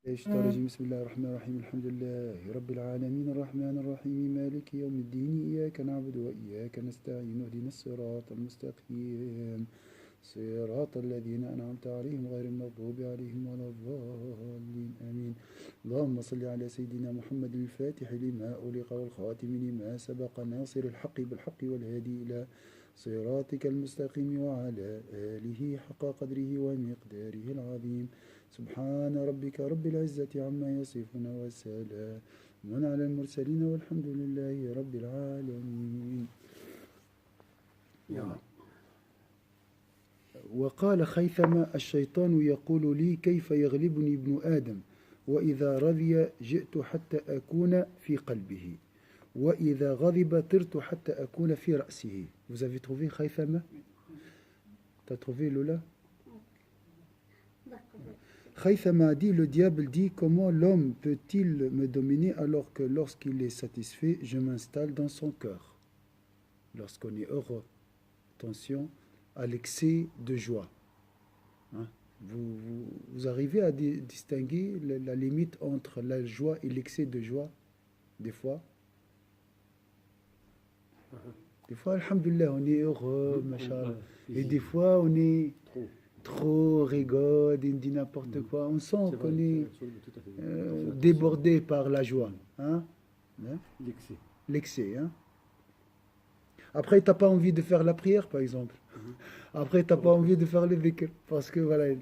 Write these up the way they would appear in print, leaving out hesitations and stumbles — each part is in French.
الشيطان الرجيم بسم الله الرحمن الرحيم الحمد لله رب العالمين الرحمن الرحيم مالك يوم الدين إياك نعبد وإياك نستعين اهدنا الصراط المستقيم صراط الذين أنعمت عليهم غير المغضوب عليهم ولا الضالين آمين اللهم صل على سيدنا محمد الفاتح لما أغلق والخاتم لما سبق ناصر الحق بالحق والهادي إلى صراطك المستقيم وعلى آله حق قدره ومقداره العظيم سبحان ربك رب العزة عما يصفون وسلام على المرسلين والحمد لله رب العالمين. وقال خيثمة الشيطان يقول لي كيف يغلبني ابن آدم وإذا رضي جئت حتى أكون في قلبه وإذا غضب طرت حتى أكون في رأسه. Vous avez trouvé Khaythama? T'as trouvé Lola? Khaythama dit, le diable dit, comment l'homme peut-il me dominer alors que lorsqu'il est satisfait, je m'installe dans son cœur. Lorsqu'on est heureux, attention à l'excès de joie. Hein? Vous arrivez à distinguer la limite entre la joie et l'excès de joie, des fois? Des fois, alhamdoulilah, on est heureux, machallah. Et des fois, on est trop rigole, on dit n'importe quoi. On sent qu'on est débordé par la joie. Hein? L'excès. Hein? Après, tu n'as pas envie de faire la prière, par exemple. Après, tu n'as pas envie de faire le dhikr. Parce que, voilà,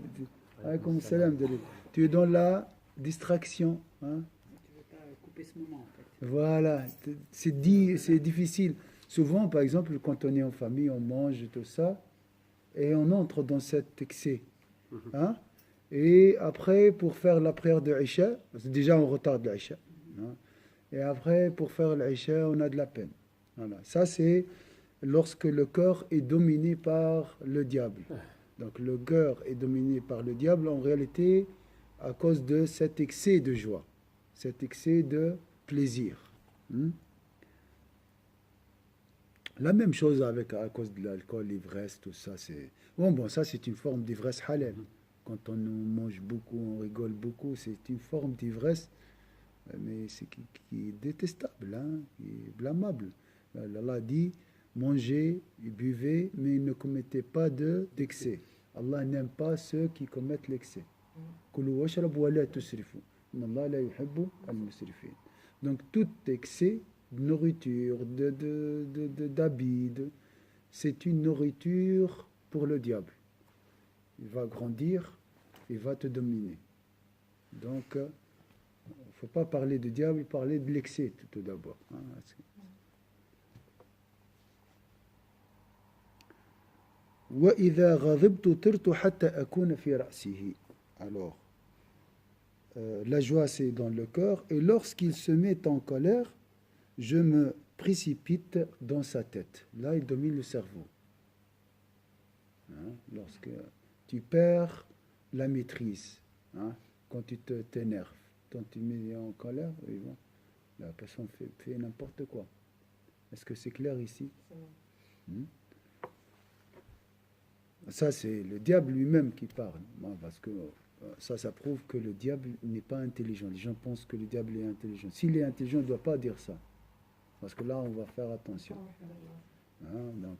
tu es dans la distraction. Hein? Tu ne veux pas couper ce moment, en fait. Voilà, c'est difficile. Souvent, par exemple, quand on est en famille, on mange tout ça, et on entre dans cet excès. Hein? Et après, pour faire la prière de Isha, c'est déjà on retarde l'Isha. Hein? Et après, pour faire l'Isha, on a de la peine. Voilà. Ça, c'est lorsque le cœur est dominé par le diable. Donc, le cœur est dominé par le diable, en réalité, à cause de cet excès de joie, cet excès de plaisir. La même chose à cause de l'alcool, l'ivresse, tout ça. Bon, ça c'est une forme d'ivresse halal. Quand on mange beaucoup, on rigole beaucoup, c'est une forme d'ivresse, mais qui est détestable, hein, qui est blâmable. Allah dit, mangez et buvez, mais ne commettez pas d'excès. Allah n'aime pas ceux qui commettent l'excès. Kulu washrabu wa la tusrifu. Inna Allah la yuhibbu al-musrifin. Donc tout excès de nourriture, d'habits, c'est une nourriture pour le diable. Il va grandir, il va te dominer. Donc, il ne faut pas parler de diable, parler de l'excès tout d'abord. Hein. وَإِذَا غَضِبْتُ طِرْتُ حَتَّى أَكُونَ فِي رَأْسِهِ. Alors, la joie c'est dans le cœur, et lorsqu'il se met en colère, je me précipite dans sa tête. Là, il domine le cerveau. Hein? Lorsque tu perds la maîtrise, hein? Quand tu t'énerves, quand tu mets en colère, la personne fait n'importe quoi. Est-ce que c'est clair ici? Ça, c'est le diable lui-même qui parle. Parce que ça prouve que le diable n'est pas intelligent. Les gens pensent que le diable est intelligent. S'il est intelligent, il ne doit pas dire ça. Parce que là, on va faire attention. Hein, donc,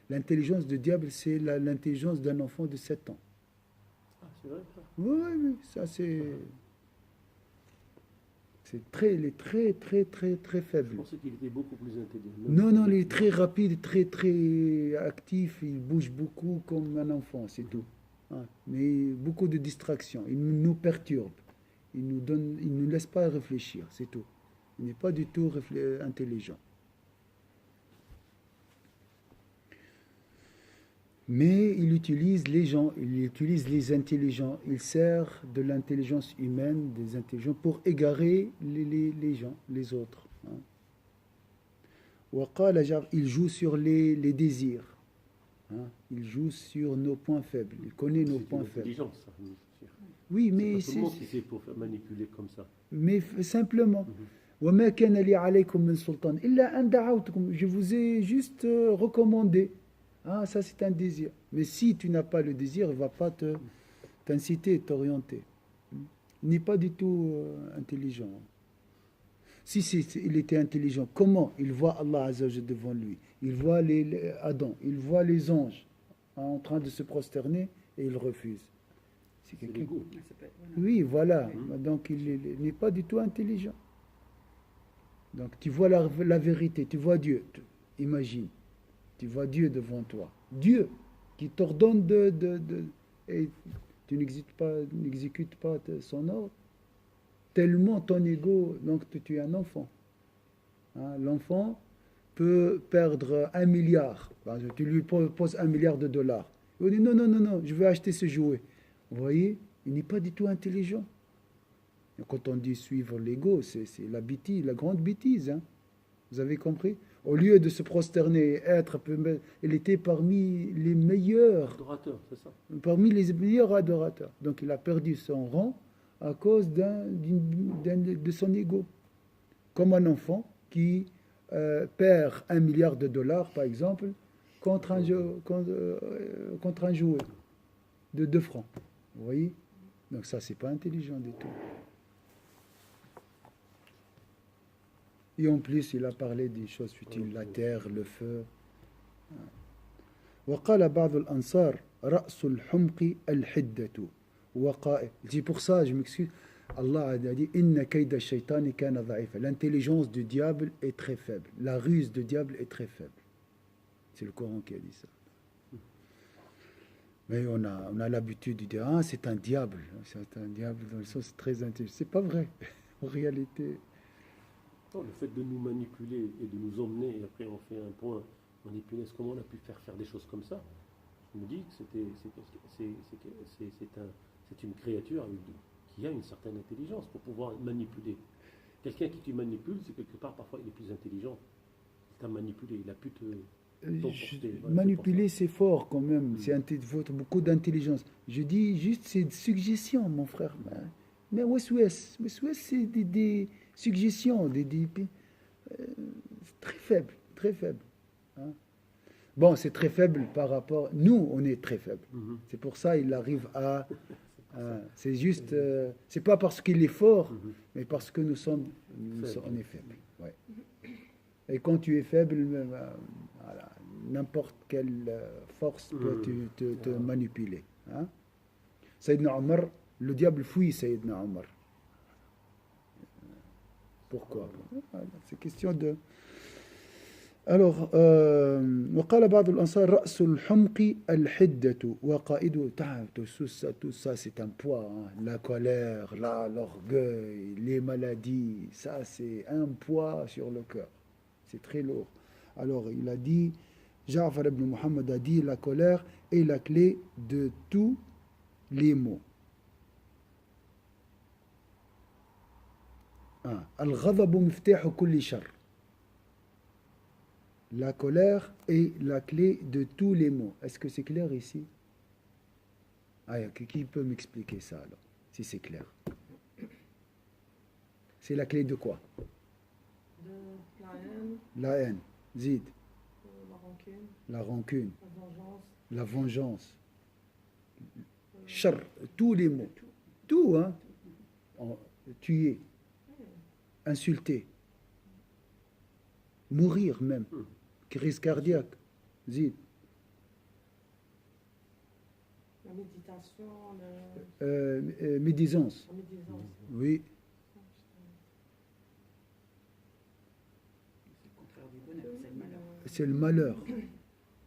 l'intelligence du diable, c'est l'intelligence d'un enfant de 7 ans. Ah, c'est vrai ça? Oui, ça c'est... il est très faible. Je pensais qu'il était beaucoup plus intelligent. Non, il est très rapide, très actif, il bouge beaucoup comme un enfant, c'est tout. Hein, mais beaucoup de distractions, il nous perturbe, il nous laisse pas réfléchir, c'est tout. Il n'est pas du tout intelligent. Mais il utilise les gens, il utilise les intelligents, il sert de l'intelligence humaine, des intelligents, pour égarer les gens, les autres. Hein. Il joue sur les désirs. Hein. Il joue sur nos points faibles. Il connaît nos points faibles. C'est intelligent, ça. Oui, mais c'est... Pas tout le monde qui sait pour manipuler comme ça. Mais simplement... وَمَا كَانَ لِي عَلَيْكُمْ مِنْ سُلْطَانٍ إِلَّا أَنْ دَعَوْتُكُمْ. Je vous ai juste recommandé. Ah, ça c'est un désir. Mais si tu n'as pas le désir, il ne va pas t'inciter, t'orienter. n'est pas du tout intelligent. Si il était intelligent, comment il voit Allah Azza wa Jalla devant lui? Il voit Adam, il voit les anges en train de se prosterner et il refuse. C'est quelqu'un. l'ego. Ouais, ça peut être- voilà. Oui, voilà. Oui. Donc il n'est pas du tout intelligent. Donc tu vois la vérité, tu vois Dieu. Imagine, tu vois Dieu devant toi. Dieu qui t'ordonne et tu n'exécutes pas son ordre. Tellement ton ego, donc tu es un enfant. Hein, l'enfant peut perdre 1 milliard. Par exemple, tu lui poses 1 milliard de dollars. Il dit non, non, non, non, je veux acheter ce jouet. Vous voyez, il n'est pas du tout intelligent. Et quand on dit suivre l'ego, c'est la bêtise, la grande bêtise. Hein. Vous avez compris? Au lieu de se prosterner, il était parmi les meilleurs, Adorateur, c'est ça. parmi les meilleurs adorateurs. Donc il a perdu son rang à cause de son ego. Comme un enfant qui perd 1 milliard de dollars, par exemple, contre un jouet de 2 francs. Vous voyez? Donc ça, c'est pas intelligent du tout. Et en plus, il a parlé des choses futiles, la terre, le feu. وقال بعض الأنصار رأس الحمق الحدة وقائل. C'est pour ça, je m'excuse, Allah a dit إن كيد الشيطان كان ضعيفا. L'intelligence du diable est très faible. La ruse du diable est très faible. C'est le Coran qui a dit ça. Mais on a l'habitude de dire ah, c'est un diable. C'est un diable dans le sens très intelligent. C'est pas vrai. En réalité, Non, le fait de nous manipuler et de nous emmener, et après on fait un point, on est punaise, comment on a pu faire des choses comme ça? Je me dis que c'est une créature qui a une certaine intelligence pour pouvoir manipuler. Quelqu'un qui te manipule, c'est quelque part, parfois, il est plus intelligent. Il t'a manipulé, il a pu t'emporter. Voilà, manipuler, c'est fort quand même. Mm. Il faut beaucoup d'intelligence. Je dis juste, c'est une suggestion, mon frère. Mais West, c'est des suggestions, c'est très faible, très faible. Hein. Bon, c'est très faible par rapport. Nous, on est très faible. Mhm. C'est pour ça il arrive à. C'est juste. C'est pas parce qu'il est fort, Mhm. mais parce que nous sommes, Faible. on est faible. Ouais. Et quand tu es faible, voilà, n'importe quelle force peut te manipuler. Hein. Sayyidina Omar, le diable fuit Sayyidina Omar. Pourquoi? Voilà, c'est question de. Alors, وقال بعض الأنصار رأس الحمق الحدة وقائده. Tout ça, c'est un poids. Hein. La colère, l'orgueil, les maladies, ça, c'est un poids sur le cœur. C'est très lourd. Alors, il a dit, Ja'far ibn Muhammad a dit, la colère est la clé de tous les maux. Al-ghadabu miftahu kulli shar. La colère est la clé de tous les maux. Est-ce que c'est clair ici? Qui peut m'expliquer ça alors, si c'est clair? C'est la clé de quoi? De la haine, La haine, zid, la rancune, la rancune, la vengeance, la vengeance, char, tous les maux. Tout, hein? Tuer, insulter, mourir même, crise cardiaque, zid. la méditation, Médisance, la médisance. oui. C'est le contraire du bonheur, c'est le malheur. C'est le malheur.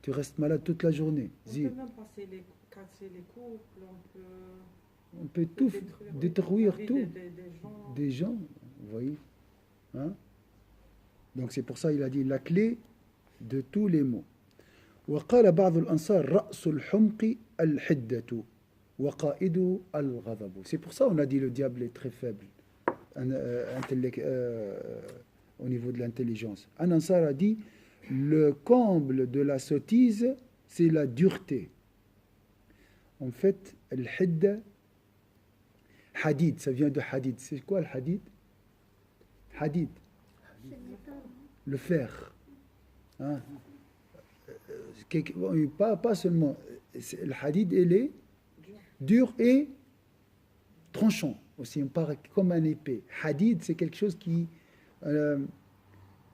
Tu restes malade toute la journée. On Zid. peut même casser les couples, on On peut peut tout détruire la vie tout. des gens. Des gens, vous voyez. Hein? Donc c'est pour ça qu'il a dit la clé de tous les mots. وقال بعض الأنصار رأس الحمق الحدة وقائده الغضب. C'est pour ça qu'on a dit le diable est très faible au niveau de l'intelligence. Un Ansar a dit le comble de la sottise, c'est la dureté. En fait, al-hidda, hadid, ça vient de hadid. C'est quoi le hadid? Hadid, le fer. Hein? Pas seulement. Le hadid, il est dur et tranchant. aussi, on parle comme un épée. Hadid, c'est quelque chose qui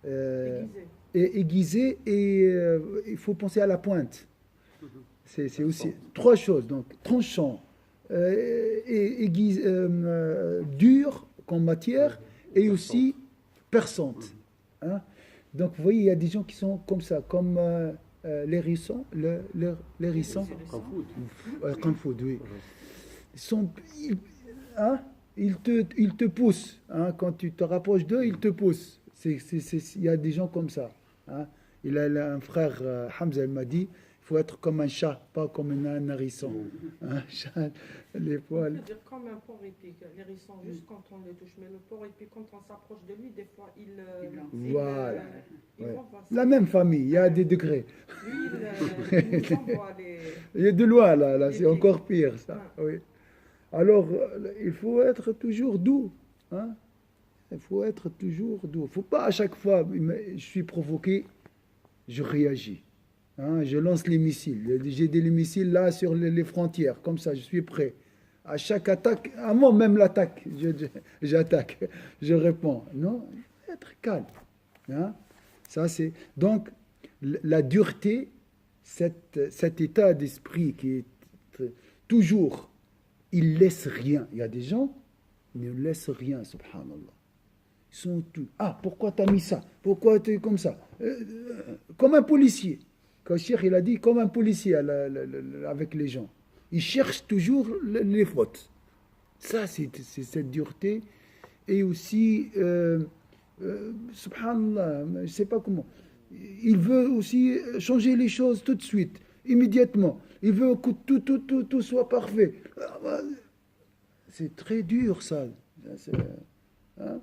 Aiguisé. est aiguisé et il faut penser à la pointe. C'est aussi trois choses. Donc, tranchant, dur comme matière et aussi perçante. Hein. Donc, vous voyez, il y a des gens qui sont comme ça, comme l'hérisson. L'hérisson. Comme foot. Comme food, oui. Hein, ils te poussent. Hein, quand tu te rapproches d'eux, ils te poussent. Il y a des gens comme ça. Hein. Il a un frère, Hamza, il m'a dit, il faut être comme un chat, pas comme un hérisson. Un chat, les On poils. peut dire comme un porc épic. L'hérisson, juste quand on le touche. Mais le porc épic, quand on s'approche de lui, des fois, Voilà. il Ouais. renvoie. La même famille, il y a des degrés. Lui, il nous envoie les... Il y a de loin, là Les c'est pieds. encore pire, ça. Oui. Alors, il faut être toujours doux. Hein. Il faut être toujours doux. Il ne faut pas à chaque fois, je suis provoqué, je réagis. Hein, je lance les missiles. J'ai des missiles là sur les frontières, comme ça, je suis prêt. À chaque attaque, avant même l'attaque, j'attaque, je réponds. Non, être calme. Hein. Ça, c'est... Donc, la dureté, cet état d'esprit qui est toujours, il laisse rien. Il y a des gens, ils ne laissent rien, subhanallah. Ils sont tous. Ah, pourquoi tu as mis ça? Pourquoi tu es comme ça? Comme un policier. Quand Cheikh, il a dit, comme un policier avec les gens. Il cherche toujours les fautes. Ça, c'est cette dureté. Et aussi, subhanallah, je ne sais pas comment. Il veut aussi changer les choses tout de suite, immédiatement. Il veut que tout soit parfait. C'est très dur, ça. Hein?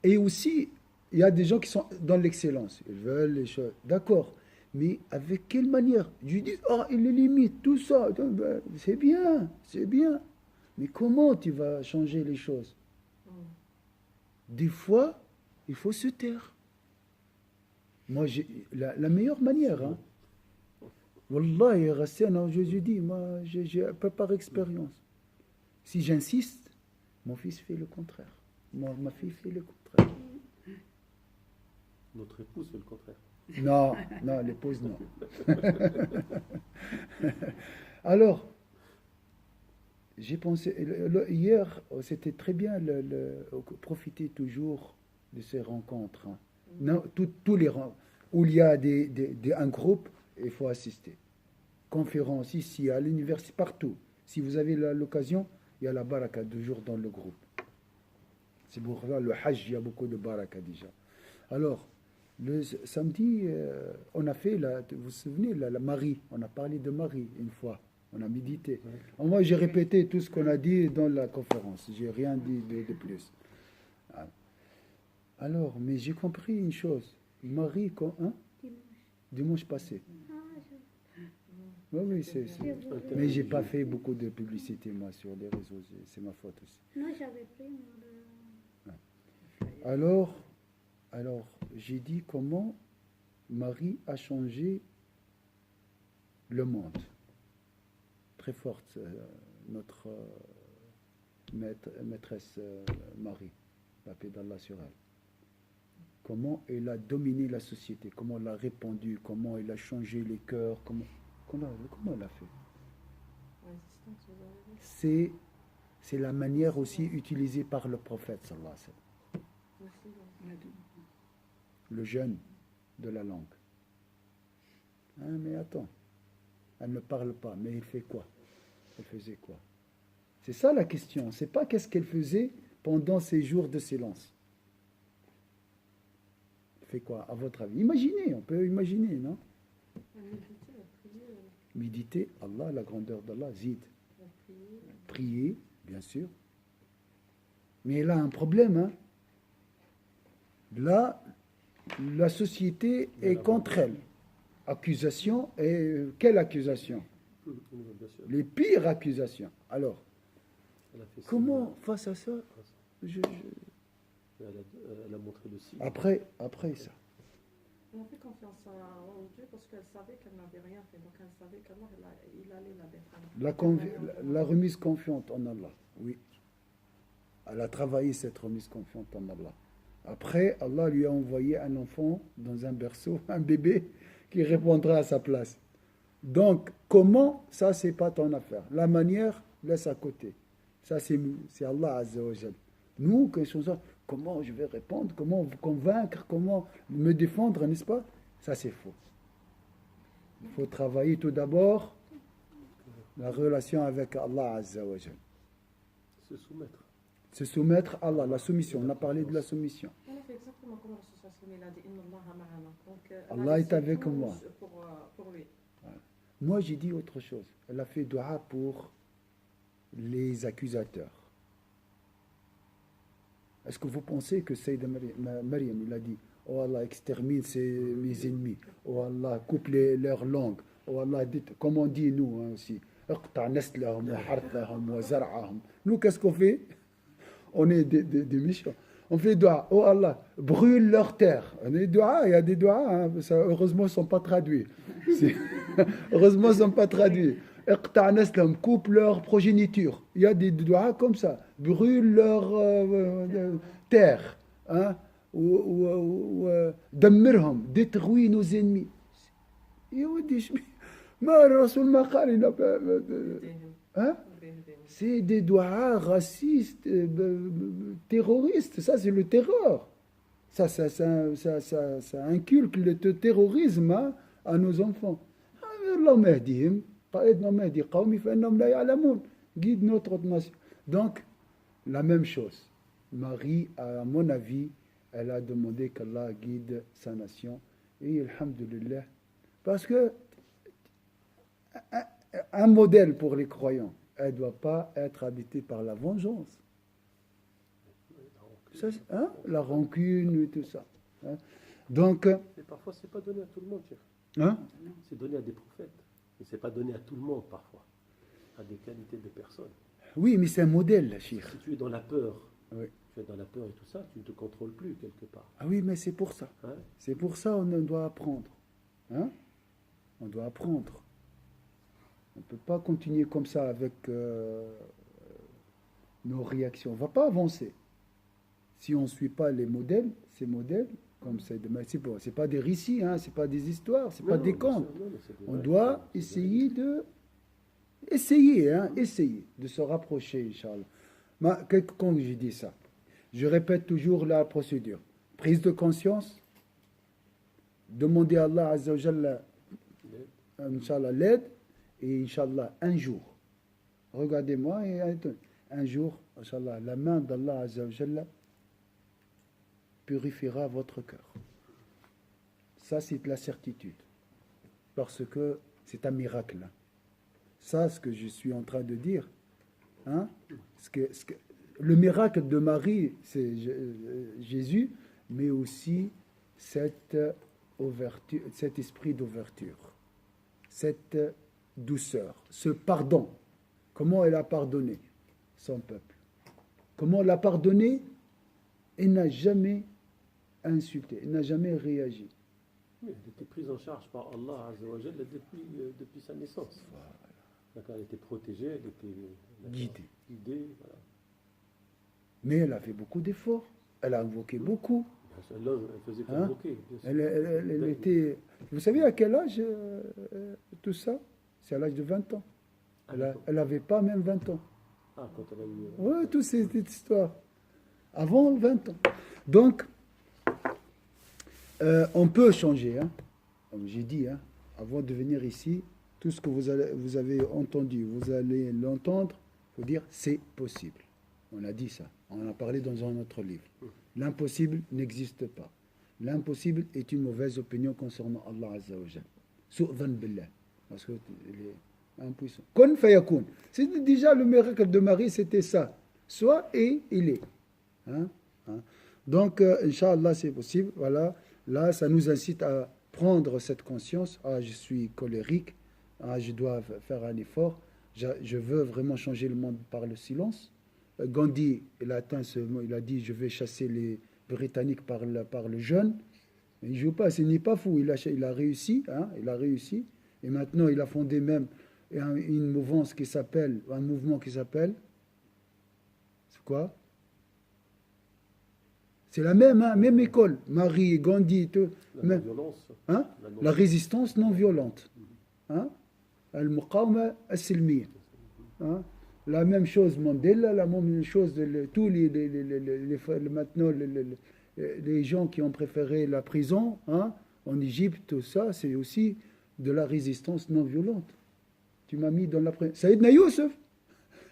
Et aussi, il y a des gens qui sont dans l'excellence. Ils veulent les choses. D'accord. Mais avec quelle manière? Je dis, il est limite, tout ça. C'est bien, c'est bien. Mais comment tu vas changer les choses? Des fois, il faut se taire. Moi, la meilleure manière, hein. Wallahi, Rassana, je dis, moi, j'ai un peu par expérience. Si j'insiste, mon fils fait le contraire. Ma fille fait le contraire. Notre épouse fait le contraire. Non, l'épouse, non. Alors, j'ai pensé, hier, c'était très bien, profiter toujours de ces rencontres. Hein. Non, tous les rencontres où il y a un groupe, il faut assister. Conférences ici, à l'université, partout. Si vous avez l'occasion, il y a la baraka toujours dans le groupe. C'est pour ça, le hajj, il y a beaucoup de baraka déjà. Alors, le samedi, on a fait, vous vous souvenez, la Marie, on a parlé de Marie une fois, on a médité. Moi, j'ai répété tout ce qu'on a dit dans la conférence, j'ai rien dit de plus. Alors, mais j'ai compris une chose, Marie, dimanche passé. Oui, mais j'ai pas fait beaucoup de publicité, moi, sur les réseaux, c'est ma faute aussi. Non, j'avais pris Alors, j'ai dit comment Marie a changé le monde. Très forte, notre maîtresse Marie, la paix d'Allah sur elle. Comment elle a dominé la société, comment elle a répandu, comment elle a changé les cœurs, comment elle a fait. C'est la manière aussi utilisée par le prophète, sallallahu alayhi wa sallam. Le jeûne de la langue. Hein, mais attends, elle ne parle pas, mais il fait quoi? Elle faisait quoi? C'est ça la question, c'est pas qu'est-ce qu'elle faisait pendant ces jours de silence. Elle fait quoi, à votre avis? Imaginez, on peut imaginer, non? Méditer, Allah, la grandeur d'Allah, zid. Prier, bien sûr. Mais elle a un problème, hein. Là, la société est contre elle. Accusation, et quelle accusation? Les pires accusations. Alors, comment, face à ça, elle a montré le signe. après ça. Elle a fait confiance au Dieu parce qu'elle savait qu'elle n'avait rien fait. Donc elle savait qu'Allah, il allait la défendre. La remise confiante en Allah, oui. Elle a travaillé cette remise confiante en Allah. Après, Allah lui a envoyé un enfant dans un berceau, un bébé, qui répondra à sa place. Donc, comment, ça, c'est pas ton affaire. La manière, laisse à côté. Ça, c'est Allah Azza wa Jal. Nous, comment je vais répondre, comment vous convaincre, comment me défendre, n'est-ce pas? Ça, c'est faux. Il faut travailler tout d'abord la relation avec Allah Azza wa Jal. Se soumettre. Se soumettre à Allah, la soumission. On a parlé de la soumission. On a fait exactement comme il a dit Inna Allah ma'ana. Donc, Allah est avec moi. Pour lui. Voilà. Moi, j'ai dit autre chose. Elle a fait dua pour les accusateurs. Est-ce que vous pensez que Sayyida Maryam, il a dit oh Allah, extermine mes ennemis. Oh Allah, coupe leur langue. Oh Allah, dites, comme on dit nous hein, aussi. Nous, qu'est-ce qu'on fait? On est des méchants. On fait dua. Oh Allah, brûle leur terre. On est dua, il y a des doigts, hein, heureusement, ils ne sont pas traduits. Heureusement, ils ne sont pas traduits. Coupe leur progéniture. Il y a des doigts comme ça. Brûle leur terre. Hein, Dammirhum, détruis nos ennemis. Hein? C'est des doigts racistes, terroristes. Ça, c'est le terror. Ça inculque le terrorisme hein, à nos enfants. Guide notre nation. Donc, la même chose. Marie, à mon avis, elle a demandé qu'Allah guide sa nation. Et alhamdulillah. Parce que un modèle pour les croyants, elle ne doit pas être habitée par la vengeance. Ça, hein? La rancune et tout ça. Hein? Donc, mais parfois, ce n'est pas donné à tout le monde, chef. Hein? C'est donné à des prophètes. Mais ce n'est pas donné à tout le monde, parfois. À des qualités de personnes. Oui, mais c'est un modèle, Cheikh. Si tu es dans la peur, oui. Tu es dans la peur et tout ça, tu ne te contrôles plus, quelque part. Ah oui, mais c'est pour ça. Hein? C'est pour ça qu'on doit apprendre. Hein? On doit apprendre. On ne peut pas continuer comme ça avec nos réactions. On ne va pas avancer. Si on ne suit pas les modèles, ces modèles, comme c'est pas des récits, hein, ce n'est pas des histoires, ce n'est pas des contes. On doit essayer de se rapprocher, Inch'Allah. Quand je dis ça, je répète toujours la procédure. Prise de conscience, demander à Allah Azza wa Jalla, Inch'Allah, l'aide, et Inch'Allah, un jour, regardez-moi, et un jour, Inch'Allah, la main d'Allah Azza wa Jalla purifiera votre cœur. Ça, c'est la certitude. Parce que c'est un miracle. Ça, ce que je suis en train de dire, hein, le miracle de Marie, c'est Jésus, mais aussi cette ouverture, cet esprit d'ouverture, cette douceur, ce pardon. Comment elle a pardonné son peuple? Comment elle a pardonné? Elle n'a jamais insulté, elle n'a jamais réagi. Oui, elle était prise en charge par Allah Azza wa Jalla depuis sa naissance. Voilà. Elle était protégée, elle était guidée. Voilà. Mais elle a fait beaucoup d'efforts. Elle a invoqué beaucoup. Elle faisait qu'invoquer. Elle était... Vous savez à quel âge tout ça? C'est à l'âge de 20 ans. Elle n'avait pas même 20 ans. Ah, quand elle a eu... Oui, toute cette histoire. Avant 20 ans. Donc, on peut changer. Hein. Comme j'ai dit, hein, avant de venir ici, tout ce que vous avez entendu, vous allez l'entendre, il faut dire c'est possible. On a dit ça. On en a parlé dans un autre livre. L'impossible n'existe pas. L'impossible est une mauvaise opinion concernant Allah Azza wa Jal. Su'dhan billah. Parce qu'il est impuissant. Kun fayakoun. C'est déjà le miracle de Marie, c'était ça. Soit et il est. Hein? Hein? Donc, Inch'Allah, c'est possible. Voilà. Là, ça nous incite à prendre cette conscience. Ah, je suis colérique. Ah, je dois faire un effort. Je veux vraiment changer le monde par le silence. Gandhi, il a atteint ce mot, il a dit je vais chasser les Britanniques par le jeûne. Il ne joue pas, ce n'est pas fou. Il a réussi, hein, il a réussi. Et maintenant, il a fondé même une mouvance qui s'appelle, un mouvement qui s'appelle, c'est quoi? C'est la même, hein, même école. Marie, Gandhi, tout. La non-violence. Hein? La résistance non violente. Hein? Al-Muqawma al-Silmiya. Hein? La même chose Mandela, la même chose tous maintenant les gens qui ont préféré la prison, hein, en Égypte, tout ça, c'est aussi de la résistance non violente. Tu m'as mis dans la prison. Saïdna Youssef,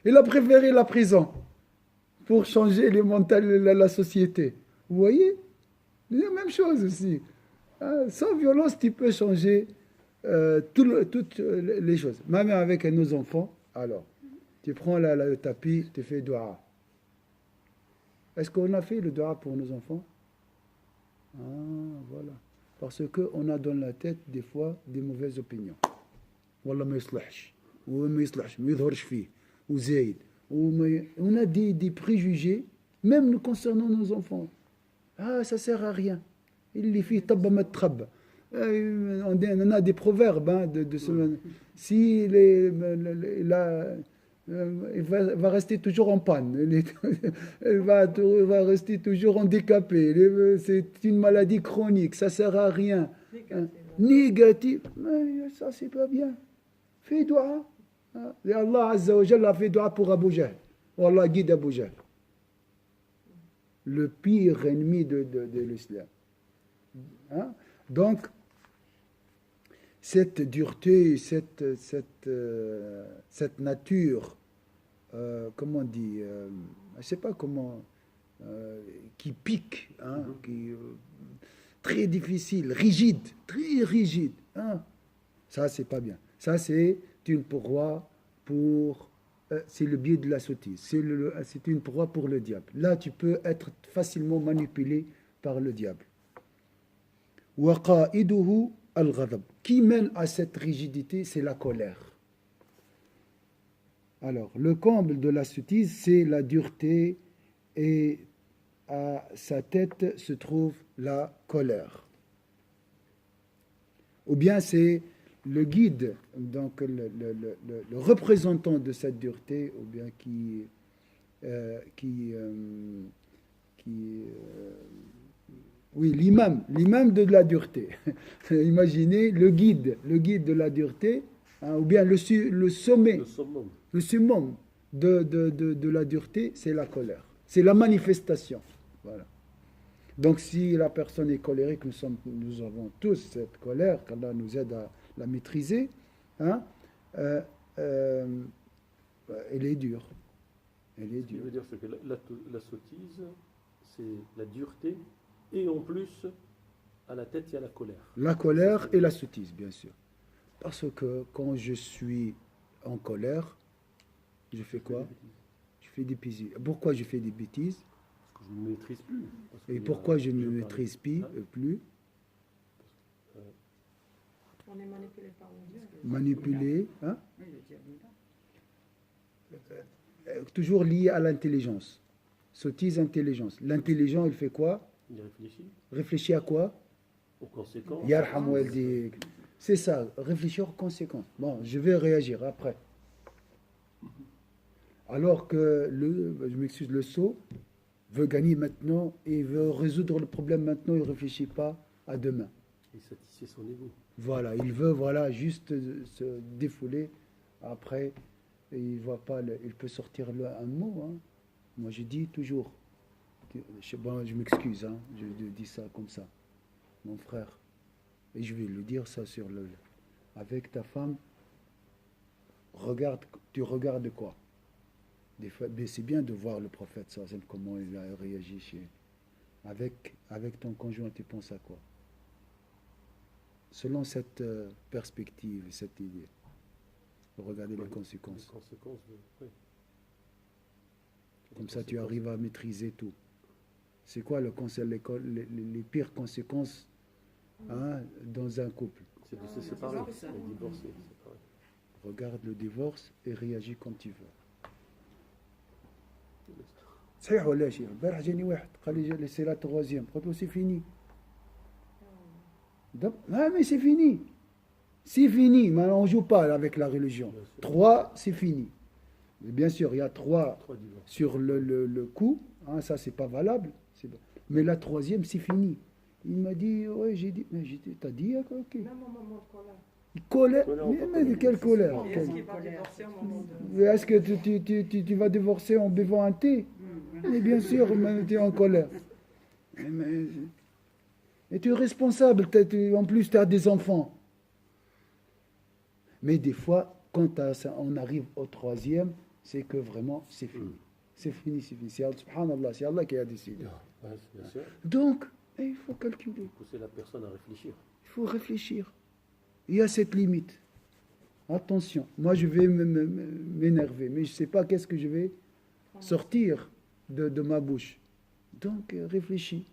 il a préféré la prison pour changer les la société. Vous voyez? C'est la même chose aussi. Hein, sans violence, tu peux changer toutes les choses. Même avec nos enfants, alors, tu prends le tapis, tu fais dua. Est-ce qu'on a fait le dua pour nos enfants? Ah, voilà. Parce qu'on a dans la tête, des fois, des mauvaises opinions. Wallah, ma yislahsh. Ou ma yislahsh, ma yidhorsh fi. Ou zaïd. On a des préjugés, même nous concernant nos enfants. Ah, ça sert à rien. Il les fait tabba ma trabba. On a des proverbes hein, de ce. Si il va rester toujours en panne, il va rester toujours handicapé, c'est une maladie chronique, ça ne sert à rien. Négatif. Mais ça, c'est pas bien. Fais dua. Et Allah Azza wa Jalla a fait dua pour Abu Jahl. Allah guide Abu Jahl. Le pire ennemi de l'islam. Hein? Donc, cette dureté, cette nature, comment on dit, je ne sais pas comment, qui pique, hein, qui, très difficile, rigide, très rigide. Hein. Ça, c'est pas bien. Ça, c'est une proie pour... c'est le biais de la sottise. C'est une proie pour le diable. Là, tu peux être facilement manipulé par le diable. وَقَائِدُهُ al-ghadab. Qui mène à cette rigidité, c'est la colère. Alors, le comble de la sottise, c'est la dureté et à sa tête se trouve la colère. Ou bien c'est le guide, donc le représentant de cette dureté, ou bien oui, l'imam de la dureté. Imaginez le guide de la dureté, hein, ou bien le sommet, le summum de la dureté, c'est la colère. C'est la manifestation. Voilà. Donc si la personne est colérique, nous avons tous cette colère, qu'Allah nous aide à la maîtriser, hein, elle est dure. Elle est dure. Ce qui veut dire que la sottise, c'est la dureté, et en plus, à la tête, il y a la colère. La colère et la sottise, bien sûr. Parce que quand je suis en colère, je fais quoi? Je fais des bêtises. Pourquoi je fais des bêtises? Parce que je ne me maîtrise plus. Et pourquoi je ne me maîtrise plus? On est manipulé par le diable. Manipulé, hein? Toujours lié à l'intelligence. Sottise, intelligence. L'intelligent, il fait quoi? Il réfléchit. Réfléchit à quoi? Aux conséquences. Yarham waldik. C'est ça, réfléchir aux conséquences. Bon, je vais réagir après. Alors que je m'excuse, le sot veut gagner maintenant et il veut résoudre le problème maintenant, il ne réfléchit pas à demain. Et satisfait son ego. Voilà, il veut juste se défouler. Après, il voit pas, il peut sortir un mot. Hein. Moi, je dis toujours, je m'excuse, hein, je dis ça comme ça, mon frère. Et je vais lui dire ça avec ta femme, tu regardes quoi? Des fois, c'est bien de voir le prophète, ça, comment il a réagi avec ton conjoint, tu penses à quoi? Selon cette perspective, cette idée. Regardez les conséquences. Les conséquences oui. Comme ça, tu arrives à maîtriser tout. C'est quoi les pires conséquences hein, dans un couple? C'est de se séparer, de divorcer. Regarde le divorce et réagis comme tu veux. صحيح ولا شيء؟ البارح جاني واحد قال لي c'est la troisième. قلت له c'est fini. Ah, mais c'est fini. C'est fini. Maintenant, on ne joue pas avec la religion. 3, c'est fini. Bien sûr, il y a 3 sur le coup. Hein, ça, c'est pas valable. Mais la 3e, c'est fini. Il m'a dit, ouais, j'ai dit, mais t'as dit, ok. Même au moment de colère. Colère, mais quelle colère? Est-ce qu'il va divorcer au moment de... Est-ce que tu vas divorcer en buvant un thé? Mais bien sûr, tu es en colère. Et tu es responsable, en plus tu as des enfants. Mais des fois, quand on arrive au 3e, c'est que vraiment c'est fini. C'est fini, c'est fini. Subhanallah, c'est Allah qui a décidé. Donc, il faut calculer. Pousser la personne à réfléchir. Il faut réfléchir. Il y a cette limite. Attention, moi je vais m'énerver, mais je ne sais pas qu'est-ce que je vais sortir de ma bouche. Donc, réfléchis.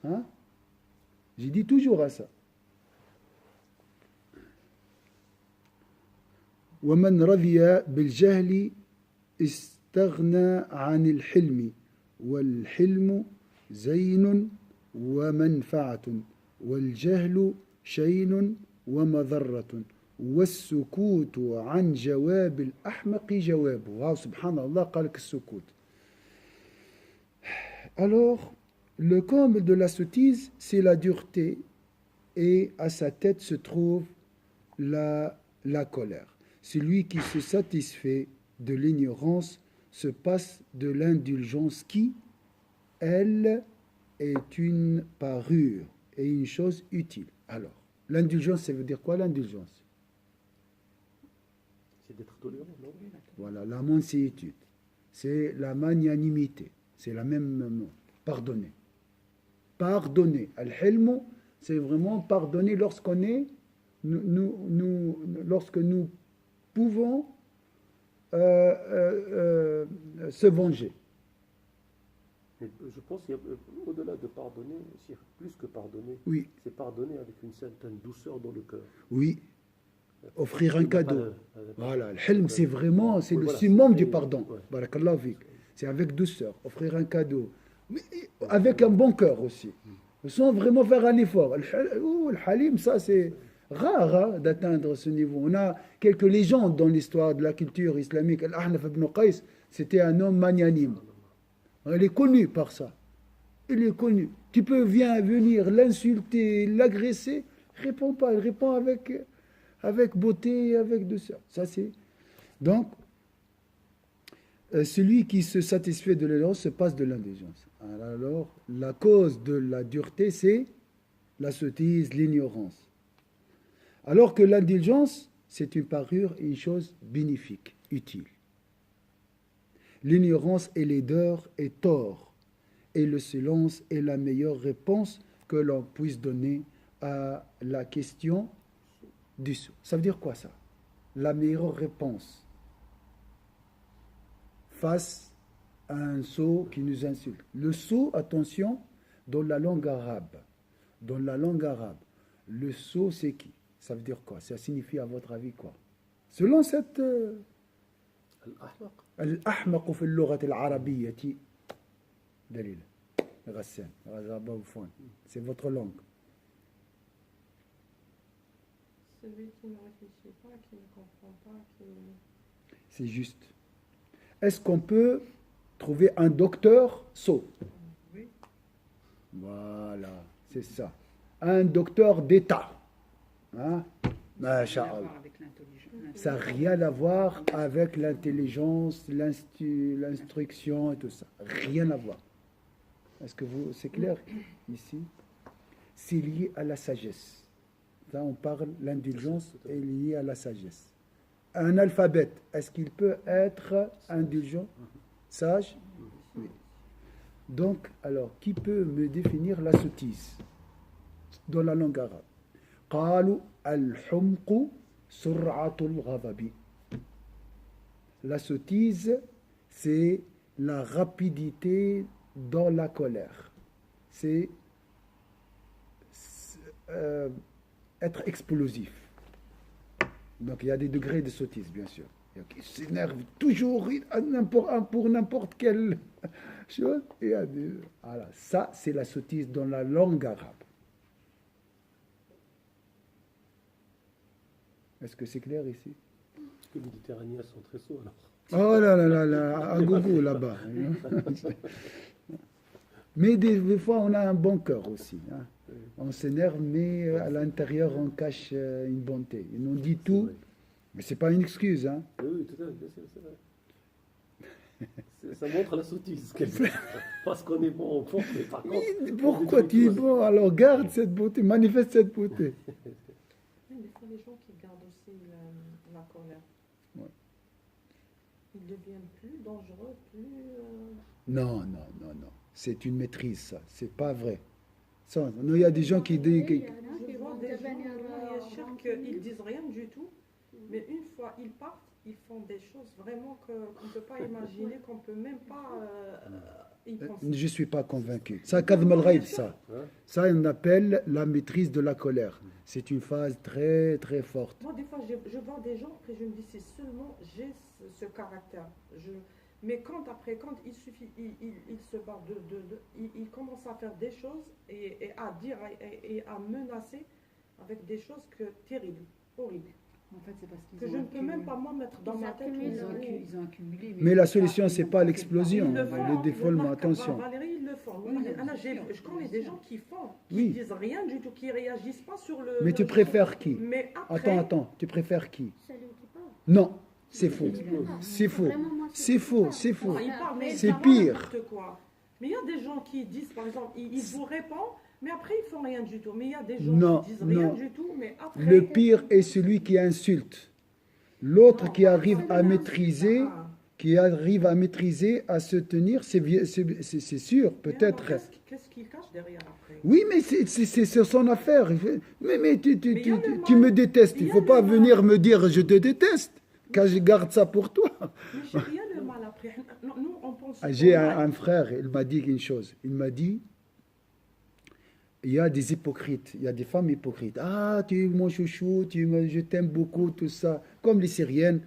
Hein? J'ai dit toujours à ça. ومن رضي بالجهل استغنى عن الحلم والحلم زين ومنفعة والجهل شين ومضرة والسكوت عن جواب الأحمق جوابه. سبحان الله قال لك السكوت. Alors, le comble de la sottise, c'est la dureté, et à sa tête se trouve la colère. Celui qui se satisfait de l'ignorance se passe de l'indulgence qui, elle, est une parure et une chose utile. Alors, l'indulgence, ça veut dire quoi l'indulgence? C'est d'être tolérant, non? Voilà, la mansuétude, c'est la magnanimité, c'est la même nom. Pardonner. Pardonner. Al-hilm, c'est vraiment pardonner lorsqu'on est, lorsque nous pouvons se venger. Mais je pense qu'au-delà de pardonner, c'est plus que pardonner. Oui. C'est pardonner avec une certaine douceur dans le cœur. Oui. Offrir un cadeau. Voilà. Al-hilm, c'est vraiment, c'est le summum du pardon. Barakallahu fik. C'est avec douceur. Offrir un cadeau. Mais avec un bon cœur aussi. Sans vraiment faire un effort. Al-halim, ça c'est rare d'atteindre ce niveau. On a quelques légendes dans l'histoire de la culture islamique. Al-Ahnaf ibn Qais, c'était un homme magnanime. Il est connu par ça. Il est connu. Tu peux venir l'insulter, l'agresser, réponds pas. Il répond avec beauté, avec douceur. Ça c'est. Donc, celui qui se satisfait de l'élégance se passe de l'indigence. Alors, la cause de la dureté, c'est la sottise, l'ignorance. Alors que l'indulgence, c'est une parure, une chose bénéfique, utile. L'ignorance est laideur et tort, et le silence est la meilleure réponse que l'on puisse donner à la question du sot. Ça veut dire quoi ça? La meilleure réponse face à un sot qui nous insulte. Le sot, attention, dans la langue arabe. Dans la langue arabe, le sot, c'est qui? Ça veut dire quoi? Ça signifie, à votre avis, quoi? Selon cette... الأحمق في اللغة العربية دليل غسان c'est votre langue. Celui qui ne réfléchit pas, qui ne comprend pas, qui... C'est juste. Est-ce qu'on peut trouver un docteur sot? Oui. Voilà, c'est ça. Un docteur d'État. Hein? Masha'Allah. Ça n'a rien à voir avec l'intelligence, l'instruction et tout ça. Rien à voir. Est-ce que c'est clair ici? C'est lié à la sagesse. Là, on parle, l'indulgence est liée à la sagesse. Un alphabète, est-ce qu'il peut être indulgent, sage? Oui. Donc, alors, qui peut me définir la sottise dans la langue arabe? قالوا الحمق سرعة الغضب. La sottise, c'est la rapidité dans la colère. C'est être explosif. Donc il y a des degrés de sottise, bien sûr. Il y a qui s'énerve toujours pour n'importe quelle chose. Voilà. Ça, c'est la sottise dans la langue arabe. Est-ce que c'est clair ici? Parce que les Méditerranéens sont très sots alors. Oh là là là là, à gogo là-bas. Mais des fois, on a un bon cœur aussi. Hein. On s'énerve, mais à l'intérieur, on cache une bonté. Et on dit tout, Vrai. mais c'est pas une excuse. Hein. Oui, tout à fait, c'est vrai. Ça montre la sottise, parce qu'on est bon au fond, mais par contre... Mais pourquoi tu es bon? Alors garde cette beauté, manifeste cette beauté. Mais des fois, les gens qui gardent aussi la colère, Ouais. ils deviennent plus dangereux, plus... Non, non, non, non. C'est une maîtrise, ça. C'est pas vrai. Ça, il y a des gens qui disent... Je vois des gens qu'ils disent rien du tout, mais une fois ils partent, ils font des choses vraiment qu'on ne peut pas imaginer, qu'on ne peut même pas y penser. Je ne suis pas convaincu. Ça, Kadhim al-Ghaib, ça. Ça, on appelle la maîtrise de la colère. C'est une phase très, très forte. Moi, des fois, je vois des gens, après je me dis, c'est seulement j'ai ce caractère. Mais quand il suffit, il se bat, il commence à faire des choses et à dire et à menacer avec des choses terribles, horribles. En fait, c'est parce qu'ils Que je ne peux même pas moi mettre dans ma tête. Ils ont accumulé. Mais la solution, c'est pas l'explosion, Ils le font, le défoulement, Marc, attention. Valérie, ils le font. Oui, Je connais des gens qui font, qui Oui. disent rien du tout, qui réagissent pas sur le. Mais tu préfères qui? Mais après, Attends, tu préfères qui? Celui qui parle. Non, c'est faux. Vraiment, C'est faux. moi, C'est faux, c'est faux. non, ils parlent, mais C'est ils parlent pire. n'importe quoi. Mais il y a des gens qui disent, par exemple, ils vous répondent, mais après ils font rien du tout. Mais il y a des gens Non, qui disent rien non. du tout, mais après. Le pire est celui qui insulte. L'autre qui arrive à maîtriser, à se tenir, c'est sûr, peut-être. Qu'est-ce qu'il cache derrière après? Oui, mais c'est son affaire. Mais tu Mais il y a le tu mal. me détestes. Il Il y ne a faut pas le mal. venir me dire je te déteste, car je garde ça pour toi. Mais chérie, il y a le mal après. Nous, on pense. J'ai au mal. un frère, il m'a dit une chose. Il m'a dit, il y a des hypocrites, il y a des femmes hypocrites. Ah, tu es mon chouchou, je t'aime beaucoup, tout ça. Comme les Syriennes,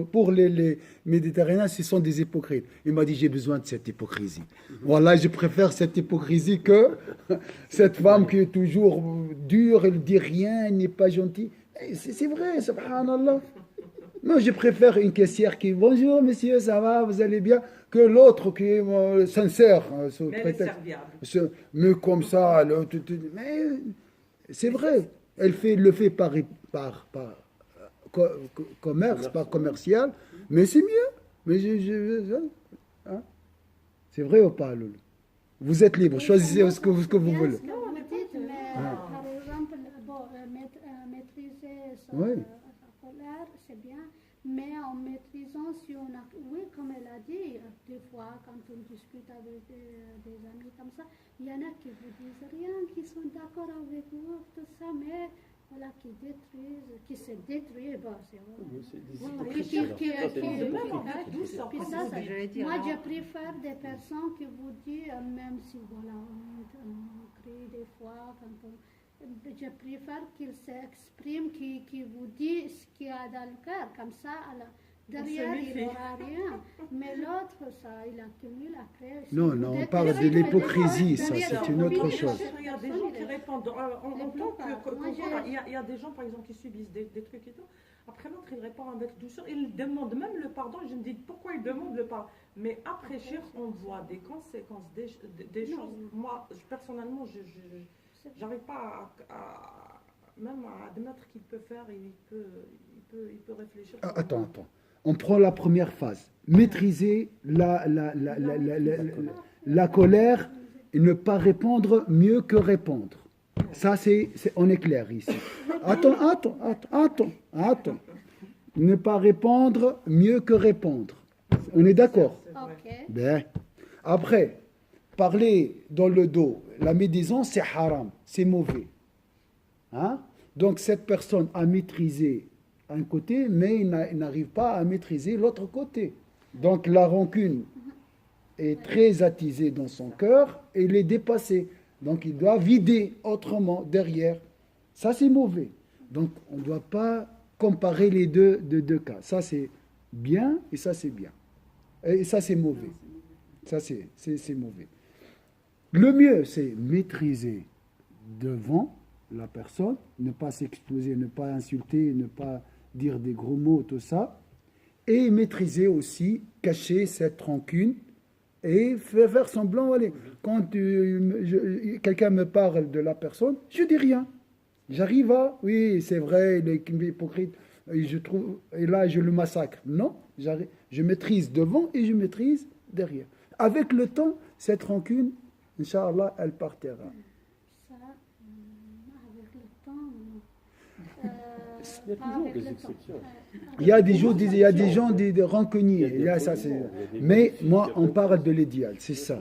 pour les Méditerranéens, ce sont des hypocrites. Il m'a dit, j'ai besoin de cette hypocrisie. Voilà, je préfère cette hypocrisie que cette femme qui est toujours dure, elle ne dit rien, elle n'est pas gentille. C'est vrai, subhanallah. Moi, je préfère une caissière qui bonjour monsieur, ça va, vous allez bien, que l'autre qui est sincère. Sous Mais elle est prétexte. serviable. Mais comme ça, mais c'est vrai. Elle le fait par commerce, par commercial, mais c'est mieux. Mais hein? C'est vrai ou pas, Loulou? Vous êtes libre, choisissez ce que vous voulez. Ce que vous dites, mais par exemple, maîtriser Oui. sa colère, c'est bien, mais en maîtrisant, si on a, oui, comme elle a dit, des fois, quand on discute avec des amis comme ça, il y en a qui vous disent rien, qui sont d'accord avec vous, tout ça, mais voilà, qui détruisent, qui se détruisent, bon, c'est vrai. C'est des Voilà, hypocrites, qui- alors. qui- Ça, c'est des qui- hypocrites. D'où ça Puis part? ça, C'est ce que j'allais dire, moi, alors. je préfère des personnes qui vous disent, même si voilà, on crie des fois, je préfère qu'ils s'expriment, qu'ils vous disent ce qu'il y a dans le cœur, comme ça, derrière, il méfie. n'aura rien. Mais l'autre, ça, il accumule après. Non, non, on parle de l'hypocrisie, ça, c'est une autre chose. Il y a des gens qui répondent. On entend Moi, j'ai- voilà, il y a des gens, par exemple, qui subissent des trucs et tout. Après, l'autre, il répond avec douceur. Il demande même le pardon. Je me dis pourquoi il demande le pardon. Mais après, cher, on voit des conséquences, des Non. choses. Moi, personnellement, j'arrive pas même à admettre qu'il peut faire et il peut réfléchir. Ah, attends. On prend la première phase. Maîtriser la colère et ne pas répondre mieux que répondre. Ça, on est clair ici. Attends. Ne pas répondre mieux que répondre. On est d'accord? C'est vrai. Ok. Bien. Après, parler dans le dos, la médisance, c'est haram, c'est mauvais. Hein? Donc, cette personne a maîtrisé un côté, mais il n'arrive pas à maîtriser l'autre côté. Donc, la rancune est très attisée dans son cœur et il est dépassé. Donc, il doit vider autrement derrière. Ça, c'est mauvais. Donc, on ne doit pas comparer les deux cas. Ça, c'est bien et ça, c'est bien. Et ça, c'est mauvais. Ça, c'est mauvais. Le mieux, c'est maîtriser devant la personne, ne pas s'exploser, ne pas insulter, ne pas dire des gros mots, tout ça, et maîtriser aussi, cacher cette rancune et faire semblant, allez, quand quelqu'un me parle de la personne, je dis rien. J'arrive à, oui, c'est vrai, il est hypocrite, et là je le massacre. Non, je maîtrise devant et je maîtrise derrière. Avec le temps, cette rancune, Inch'Allah, elle partira. Ça, avec le temps, Il y a pas toujours avec des le temps. exceptions. Il y a des gens, des rancuniers. Il y a ça, mais moi, on parle de l'idéal, c'est ça.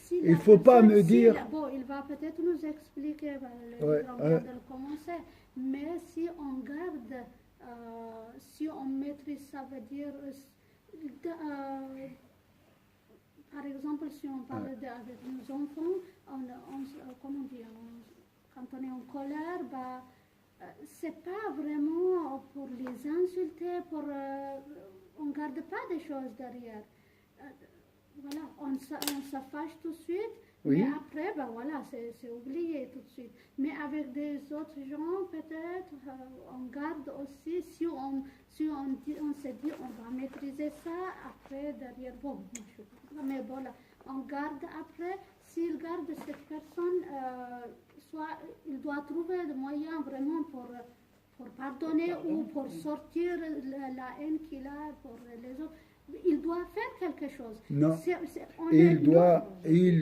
Si Il la faut pas personne- me si dire- la- bon, il va peut-être nous expliquer, Ouais, on vient de le commencer, mais si on garde, si on maîtrise, ça veut dire, par exemple, si on parle avec nos enfants, comment on dit, quand on est en colère, bah, c'est pas vraiment pour les insulter, on garde pas des choses derrière. Voilà, on s'affache tout de suite, Oui. mais après, ben voilà, c'est oublié tout de suite. Mais avec des autres gens, peut-être, on garde aussi, si on se dit, on va maîtriser ça, après, derrière, bon, mais voilà, on garde après, s'il garde cette personne, soit il doit trouver des moyens vraiment pour pardonner ou pour sortir la haine qu'il a pour les autres. Il doit faire quelque chose. Non. On Il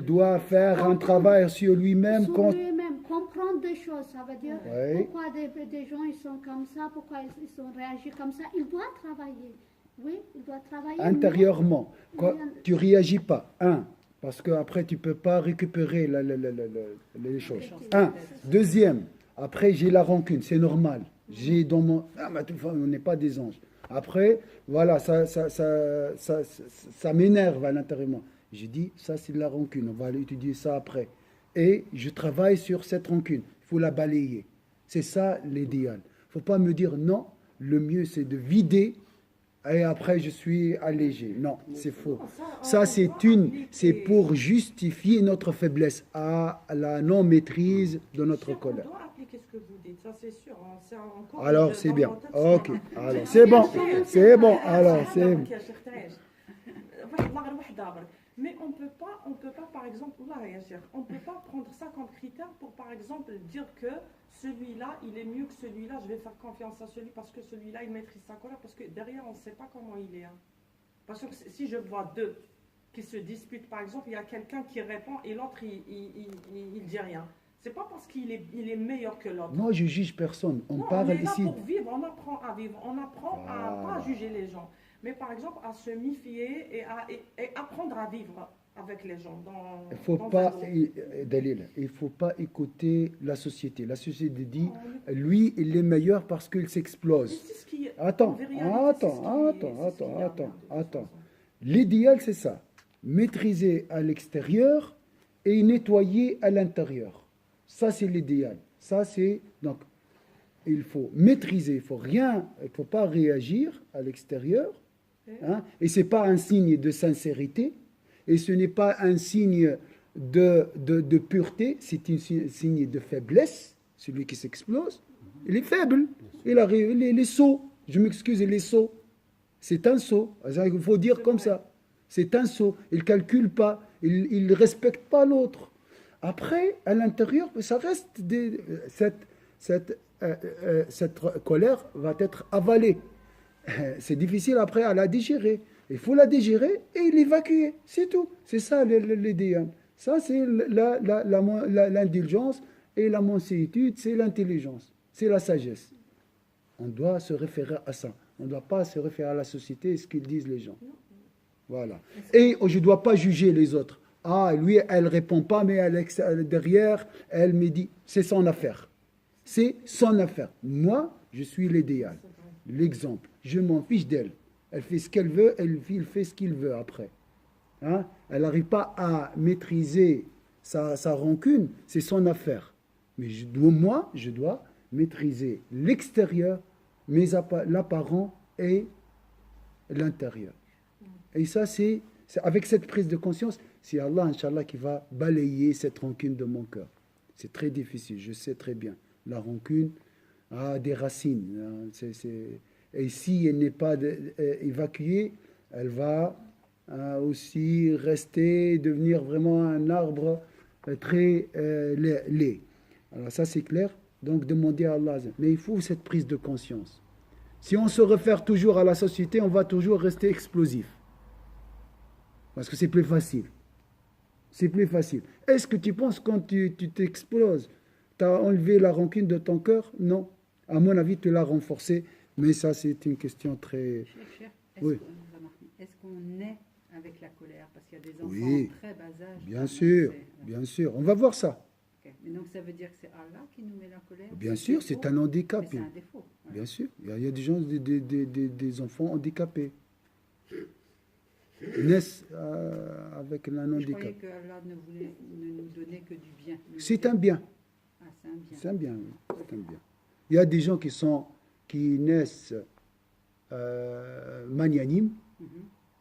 doit faire un travail sur lui-même. sur lui-même, comprendre des choses. Ça veut dire Oui. pourquoi des gens ils sont comme ça, pourquoi ils sont réagis comme ça. Il doit travailler. Oui, il doit travailler. Intérieurement, mais- tu réagis pas. Parce qu'après, tu ne peux pas récupérer les choses. Deuxième, après, j'ai la rancune, c'est normal. J'ai dans mon... mais toute fois, on n'est pas des anges. Après, voilà, ça m'énerve à l'intérieur. J'ai dit, ça c'est de la rancune, on va aller étudier ça après. Et je travaille sur cette rancune, il faut la balayer. C'est ça l'idéal. Il ne faut pas me dire non, le mieux c'est de vider et après je suis allégé. Non, c'est faux. Ça c'est pour justifier notre faiblesse à la non-maîtrise de notre colère. On doit appliquer ce que vous dites, ça c'est sûr. C'est encore Alors c'est dans bien. mon tête, Ok. ça. Alors c'est bon. C'est bon. Alors c'est bon. Mais on peut pas, par exemple, on peut pas prendre ça comme critère pour, par exemple, dire que celui-là, il est mieux que celui-là, je vais faire confiance à celui parce que celui-là, il maîtrise sa colère, parce que derrière, on ne sait pas comment il est. Hein. Parce que si je vois deux qui se disputent, par exemple, il y a quelqu'un qui répond et l'autre, il dit rien. C'est pas parce qu'il est meilleur que l'autre. Moi, je juge personne. On Non, parle on est là ici. pour vivre, on apprend à vivre, on apprend à pas juger les gens, mais par exemple à se méfier et apprendre à vivre avec les gens. Il faut pas, Dalil, il faut pas écouter la société. La société dit, lui, il est meilleur parce qu'il s'explose. Attends. L'idéal, c'est ça. Maîtriser à l'extérieur et nettoyer à l'intérieur. Ça, c'est l'idéal. Ça, c'est donc. Il faut maîtriser, il faut pas réagir à l'extérieur, hein, et c'est pas un signe de sincérité, et ce n'est pas un signe de pureté, c'est un signe de faiblesse. Celui qui s'explose, il est faible, il est sot. Je m'excuse, il est sot. C'est un sot. Il faut dire comme ça. C'est un sot. Il ne calcule pas, il ne respecte pas l'autre. Après, à l'intérieur, ça reste cette colère va être avalée. C'est difficile après à la digérer. Il faut la digérer et l'évacuer. C'est tout. C'est ça l'idéal. Ça, c'est l'indulgence et la mansuétude, c'est l'intelligence. C'est la sagesse. On doit se référer à ça. On ne doit pas se référer à la société et ce qu'ils disent les gens. Voilà. Et je ne dois pas juger les autres. Lui, elle ne répond pas, mais derrière, elle me dit, c'est son affaire. C'est son affaire. Moi, je suis l'idéal, l'exemple. Je m'en fiche d'elle. Elle fait ce qu'elle veut, il fait ce qu'il veut après. Hein? Elle n'arrive pas à maîtriser sa rancune, c'est son affaire. Mais moi, je dois maîtriser l'extérieur, l'apparent et l'intérieur. Et ça, c'est avec cette prise de conscience, c'est Allah, Inch'Allah, qui va balayer cette rancune de mon cœur. C'est très difficile, je sais très bien. La rancune a des racines. Et si elle n'est pas évacuée, elle va aussi rester, devenir vraiment un arbre très laid. Alors ça c'est clair. Donc demander à Allah. Mais il faut cette prise de conscience. Si on se réfère toujours à la société, on va toujours rester explosif. Parce que c'est plus facile. C'est plus facile. Est-ce que tu penses quand tu t'exploses, tu as enlevé la rancune de ton cœur? Non. À mon avis, tu l'as renforcée. Mais ça, c'est une question très... Cher, Oui. est-ce qu'on naît avec la colère? Parce qu'il y a des enfants Oui. très bas âge. Bien sûr, bien sûr. On va voir ça. Okay. Mais donc ça veut dire que c'est Allah qui nous met la colère? Bien sûr, c'est un handicap. Mais c'est un défaut. Voilà. Bien sûr. Il y a des gens, des enfants handicapés. Naissent avec un handicap. Je croyais que Allah ne nous donnait que du bien. C'est un bien. Ah, c'est un bien. C'est un bien, oui. C'est un bien. Il y a des gens qui naissent magnanimes,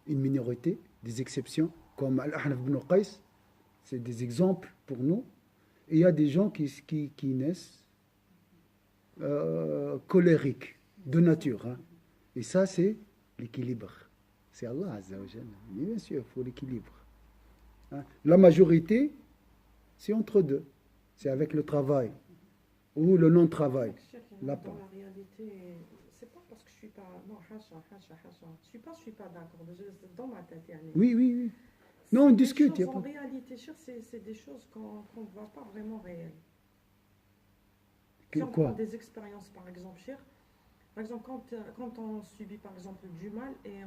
une minorité, des exceptions, comme Al-Ahnaf ibn Qais, c'est des exemples pour nous. Et il y a des gens qui naissent colériques, de nature. Hein. Et ça, c'est l'équilibre. C'est Allah Azza wa Jalla. Mais bien sûr, il faut l'équilibre. Hein. La majorité, c'est entre deux. C'est avec le travail ou le non-travail. Dans la réalité, c'est pas parce que je suis pas. Non, je suis pas d'accord. Dans ma tête, Oui. Non, on discute. En réalité, c'est des choses qu'on ne voit pas vraiment réelles. Si on prend des expériences, par exemple, quand on subit, par exemple, du mal et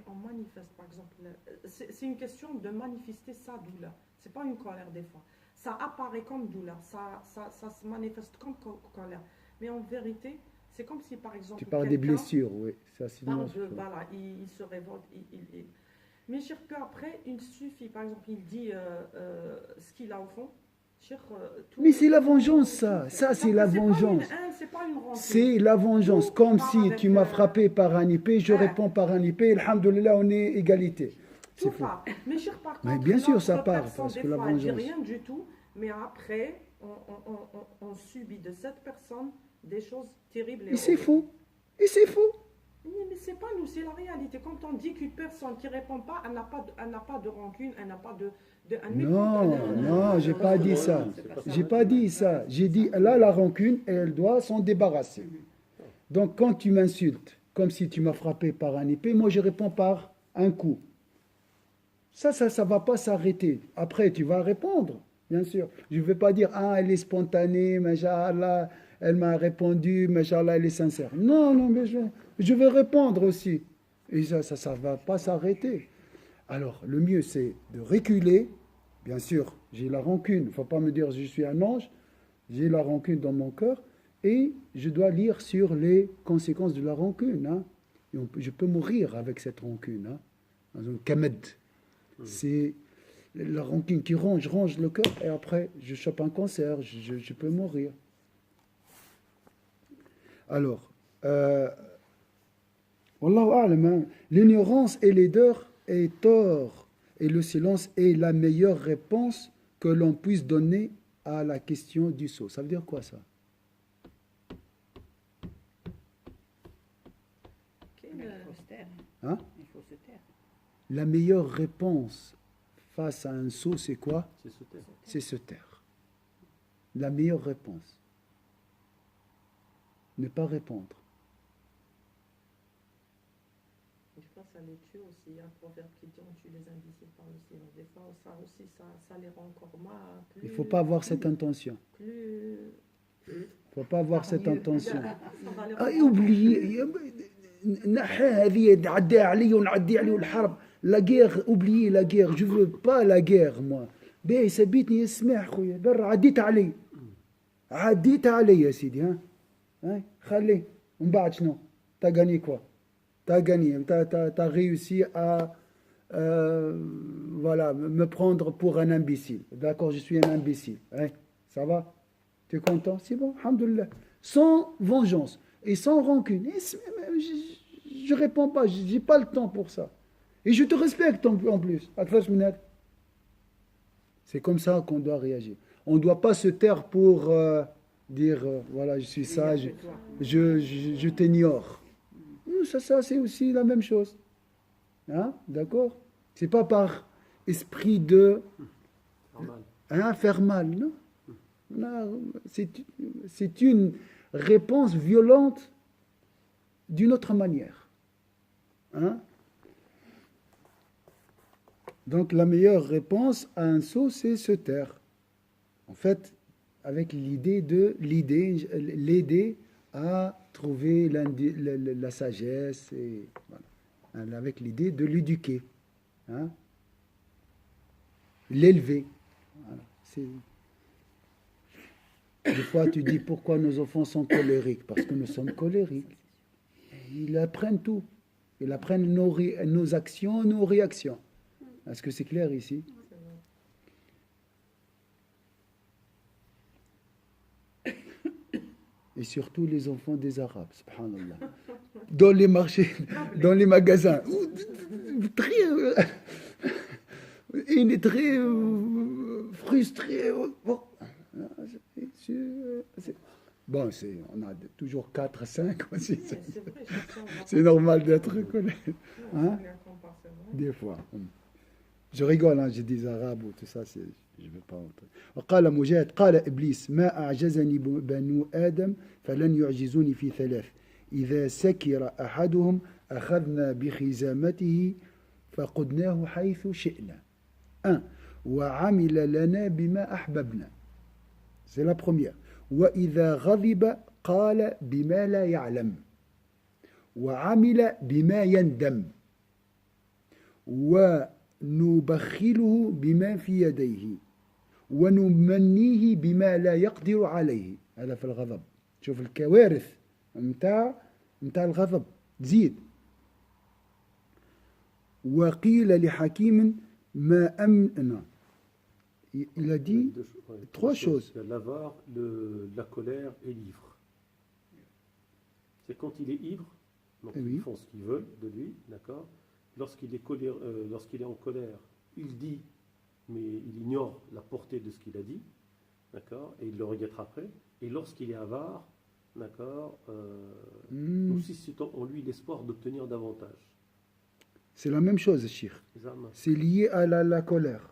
on manifeste, par exemple, c'est une question de manifester sa douleur. C'est pas une colère des fois. Ça apparaît comme douleur, ça se manifeste comme colère. Mais en vérité, c'est comme si, par exemple, tu parles des blessures, oui. Ça, voilà, il se révolte. Mais après, il suffit, par exemple, il dit ce qu'il a au fond. Mais c'est la vengeance, ça. Ça, c'est la vengeance. C'est la vengeance. Comme si tu m'as frappé par un épée, je réponds par un épée. Alhamdulillah, on est égalité. C'est faux. Mais bien sûr, ça part. Parce que la vengeance. Dit rien du tout. Mais après, on subit de cette personne des choses terribles. Et c'est faux. Et c'est faux. Mais c'est pas nous, c'est la réalité. Quand on dit qu'une personne qui répond pas, elle n'a pas de rancune, elle n'a pas de non, j'ai pas dit ça. J'ai pas dit ça. J'ai dit, elle a la rancune et elle doit s'en débarrasser. Donc, quand tu m'insultes, comme si tu m'as frappé par un épée, moi, je réponds par un coup. Ça va pas s'arrêter. Après, tu vas répondre, bien sûr. Je ne vais pas dire, elle est spontanée, Masha'Allah, elle m'a répondu, Masha'Allah, elle est sincère. Non, mais je vais répondre aussi. Et ça va pas s'arrêter. Alors, le mieux, c'est de reculer. Bien sûr, j'ai la rancune. Il ne faut pas me dire je suis un ange. J'ai la rancune dans mon cœur. Et je dois lire sur les conséquences de la rancune. Hein. Je peux mourir avec cette rancune. Hein. Dans un kamed. C'est la rancune qui range le cœur. Et après, je chope un cancer. Je peux mourir. Alors, Wallahu a'lam, hein. L'ignorance et laideur est tort, et le silence est la meilleure réponse que l'on puisse donner à la question du sceau. Ça veut dire quoi ça? Il faut se taire. Hein? Il faut se taire. La meilleure réponse face à un sceau, c'est quoi? C'est se taire. C'est se taire. La meilleure réponse. Ne pas répondre. Ça les tue aussi. Il y a un proverbe qui dit on tue les imbéciles par le silence. Des fois, ça aussi, ça les rend encore mal. Il ne faut pas avoir cette intention. Il ne faut pas avoir cette intention. Oubliez. La guerre, oubliez la guerre. Je ne veux pas la guerre, moi. سبيتني يسمع خويا برا عديت علي يا سيدي ها خليه ومن بعد شنو t'as gagné quoi? T'as gagné, t'as réussi à me prendre pour un imbécile. D'accord, je suis un imbécile. Hein, ça va? Tu es content? C'est bon, alhamdoulilah. Sans vengeance et sans rancune. Et je réponds pas, j'ai pas le temps pour ça. Et je te respecte en plus. C'est comme ça qu'on doit réagir. On ne doit pas se taire pour dire, voilà, je suis sage, je t'ignore. Ça c'est aussi la même chose. Hein? D'accord? C'est pas par esprit de faire mal, non? Non, c'est une réponse violente d'une autre manière. Hein? Donc la meilleure réponse à un sot, c'est se taire. En fait, avec l'aider à trouver la sagesse, et, voilà. Avec l'idée de l'éduquer, hein? L'élever. Voilà. Des fois, tu dis pourquoi nos enfants sont colériques? Parce que nous sommes colériques. Ils apprennent tout. Ils apprennent nos actions, nos réactions. Est-ce que c'est clair ici? Et surtout les enfants des Arabes, subhanallah. Dans les marchés, dans les magasins. Il est très frustré. Bon, on a toujours 4 à 5 aussi. C'est normal d'être colère. Hein? Des fois. Je rigole, hein, j'ai des arabes ou tout ça, je ne veux pas entrer. وقال مجاهد قال إبليس ما أعجزني بنو آدم فلن يعجزوني في ثلاث إذا سكر أحدهم أخذنا بخزامته فقدناه حيث شئنا. 1. وعمل لنا بما أحببنا. C'est la première. وإذا غضب قال بما لا يعلم وعمل بما يندم ونبخله بما في يديه ونمنيه بما لا يقدر عليه. هذا في الغضب. شوف الكوارث متاع الغضب تزيد. وقيل لحكيم ما أمن. Il a dit trois choses. Il y a l'avare, la colère et l'ivre. C'est quand il est ivre, donc ils font ce qu'ils veulent de lui, d'accord. Lorsqu'il est en colère, il dit, mais il ignore la portée de ce qu'il a dit, d'accord, et il le regrettera après. Et lorsqu'il est avare, d'accord, nous suscitons en lui l'espoir d'obtenir davantage. C'est la même chose, Cheikh. C'est lié à la colère.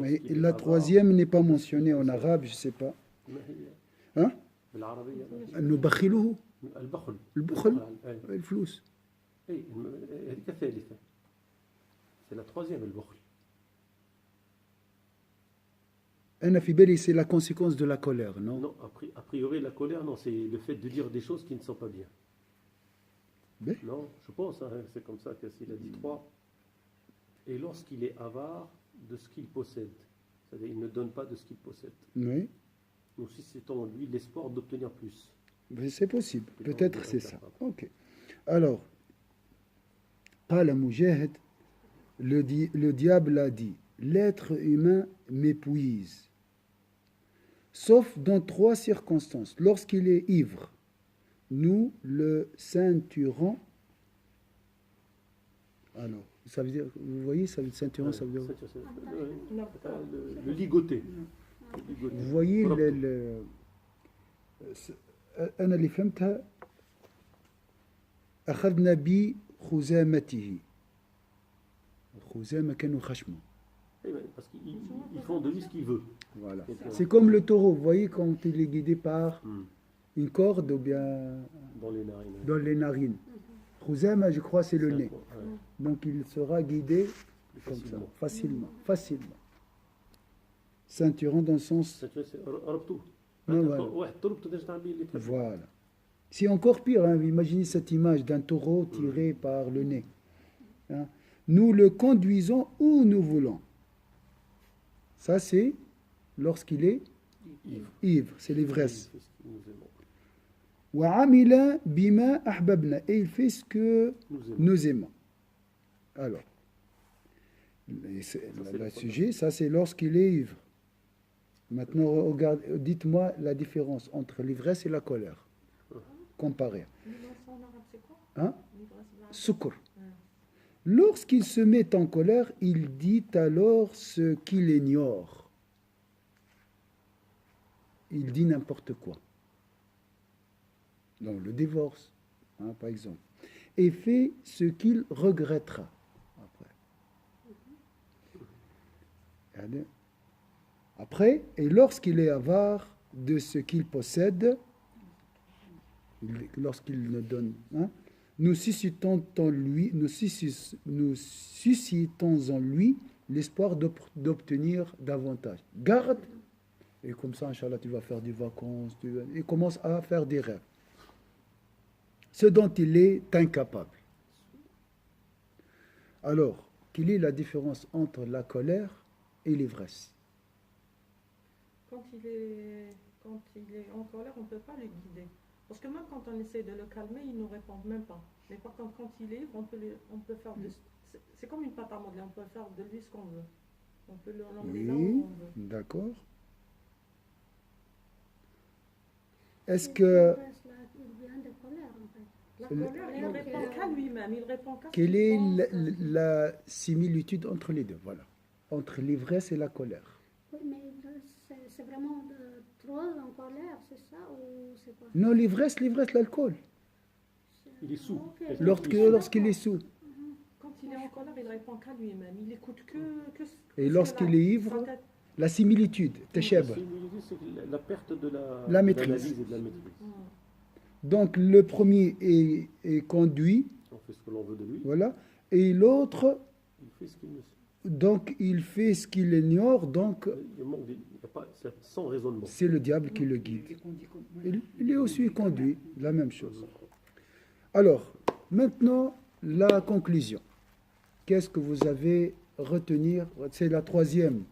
Mais la troisième n'est pas mentionnée en arabe, je ne sais pas. Hein? نبخله البخل الفلوس. C'est la troisième, البخل. أنا في بالي c'est la conséquence de la colère, non? Non, a priori la colère, non, c'est le fait de dire des choses qui ne sont pas bien. Mais? Non, je pense, hein, c'est comme ça qu'il a dit 3. Et lorsqu'il est avare de ce qu'il possède, c'est-à-dire il ne donne pas de ce qu'il possède. Oui. Nous suscitons en lui l'espoir d'obtenir plus. Mais c'est possible, peut-être c'est ça. Ok. Alors, قال مجاهد, le diable a dit, l'être humain m'épuise, sauf dans 3 circonstances. Lorsqu'il est ivre, nous le ceinturons. Alors, ça veut dire, vous voyez, ça veut dire ceinturon, ça veut dire. Le ligoté. Vous voyez أنا اللي فهمتها أخذنا بخزامته. الخزامة كانوا خشمه. Parce qu'ils font de lui ce qu'ils veulent. Voilà. C'est comme le taureau, vous voyez, quand il est guidé par une corde ou bien dans les narines. Khuzama, je crois, c'est le nez. Donc il sera guidé comme ça, facilement. Ceinturon dans le sens. Non, voilà. C'est encore pire, hein. Imaginez cette image d'un taureau tiré par le nez. Hein. Nous le conduisons où nous voulons. Ça, c'est lorsqu'il est ivre. C'est l'ivresse. وعمل بما أحببنا. Et il fait ce que nous aimons. Alors, le sujet, ça c'est lorsqu'il est ivre. Maintenant, dites-moi la différence entre l'ivresse et la colère. Comparez. L'ivresse en arabe, c'est quoi? Hein? Sukr. Lorsqu'il se met en colère, il dit alors ce qu'il ignore. il dit n'importe quoi. Donc le divorce, par exemple. Et fait ce qu'il regrettera après. Après, et lorsqu'il est avare de ce qu'il possède, lorsqu'il ne donne, nous suscitons en lui l'espoir d'obtenir davantage. Garde, et comme ça, Inch'Allah, tu vas faire des vacances, et commence à faire des rêves. Ce dont il est incapable. Alors, quelle est la différence entre la colère et l'ivresse? Quand il est en colère, on ne peut pas le guider. Parce que même quand on essaie de le calmer, il ne nous répond même pas. Mais par contre, quand il est ivre, on peut faire c'est comme une pâte à modeler, on peut faire de lui ce qu'on veut. On peut l'emmener là où on veut. D'accord. Est-ce que... La colère, il ne répond qu'à lui-même, il répond qu'à ce Quelle qu'il est pense. la similitude entre les deux? Voilà. Entre l'ivresse et la colère. Oui, mais c'est vraiment trop en colère, c'est ça ou c'est quoi? Non, l'ivresse, l'alcool. Il est sous. Ok. Lorsqu'il est sous. Quand il est en colère, il ne répond qu'à lui-même. Il écoute que Et ce lorsqu'il que est ivre, la similitude, tesheb. C'est la perte de La de maîtrise. l'analyse et de la maîtrise. Donc le premier est conduit, On fait ce que l'on veut de lui. voilà, et l'autre, Il fait ce qu'il ne sait. donc il fait ce qu'il ignore, donc Il y a pas, c'est sans raisonnement. c'est le diable qui le guide. Il est aussi conduit, la même chose. Alors, maintenant, la conclusion. Qu'est-ce que vous avez retenir? C'est la troisième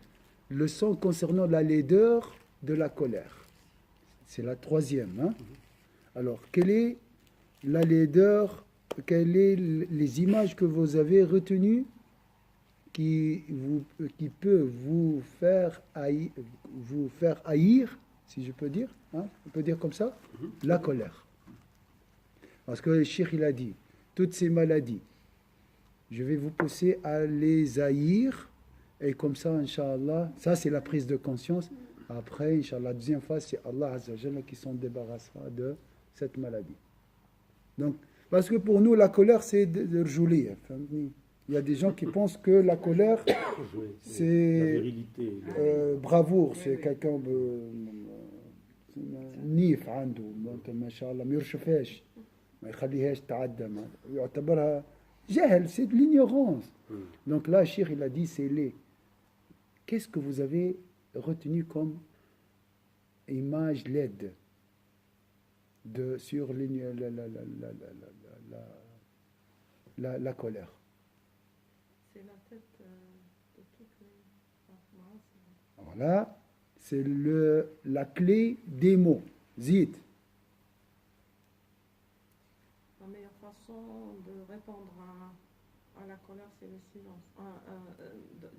leçon concernant la laideur de la colère. C'est la troisième. Alors, quelle est la laideur, quelles sont les images que vous avez retenues qui peut vous faire haïr, si je peux dire, on peut dire comme ça, la colère. Parce que le cheikh, il a dit, toutes ces maladies, je vais vous pousser à les haïr, et comme ça, Inch'Allah, ça c'est la prise de conscience. Après, Inch'Allah, la deuxième phase, c'est Allah Azza wa Jalla qui s'en débarrassera de cette maladie. Donc, parce que pour nous, la colère, c'est de rejouer. Il y a des gens qui pensent que la colère, c'est bravoure, c'est quelqu'un نيف عنده ما شاء الله ما يرشفهاش ما يخليهاش تعدى يعتبرها جهل, c'est de l'ignorance. Donc là, Cheikh, il a dit, c'est les. Qu'est-ce que vous avez retenu comme image laide sur la colère? C'est la tête de toutes les... Voilà, c'est la clé des mots. Zid. La meilleure façon de répondre à la colère, c'est le silence.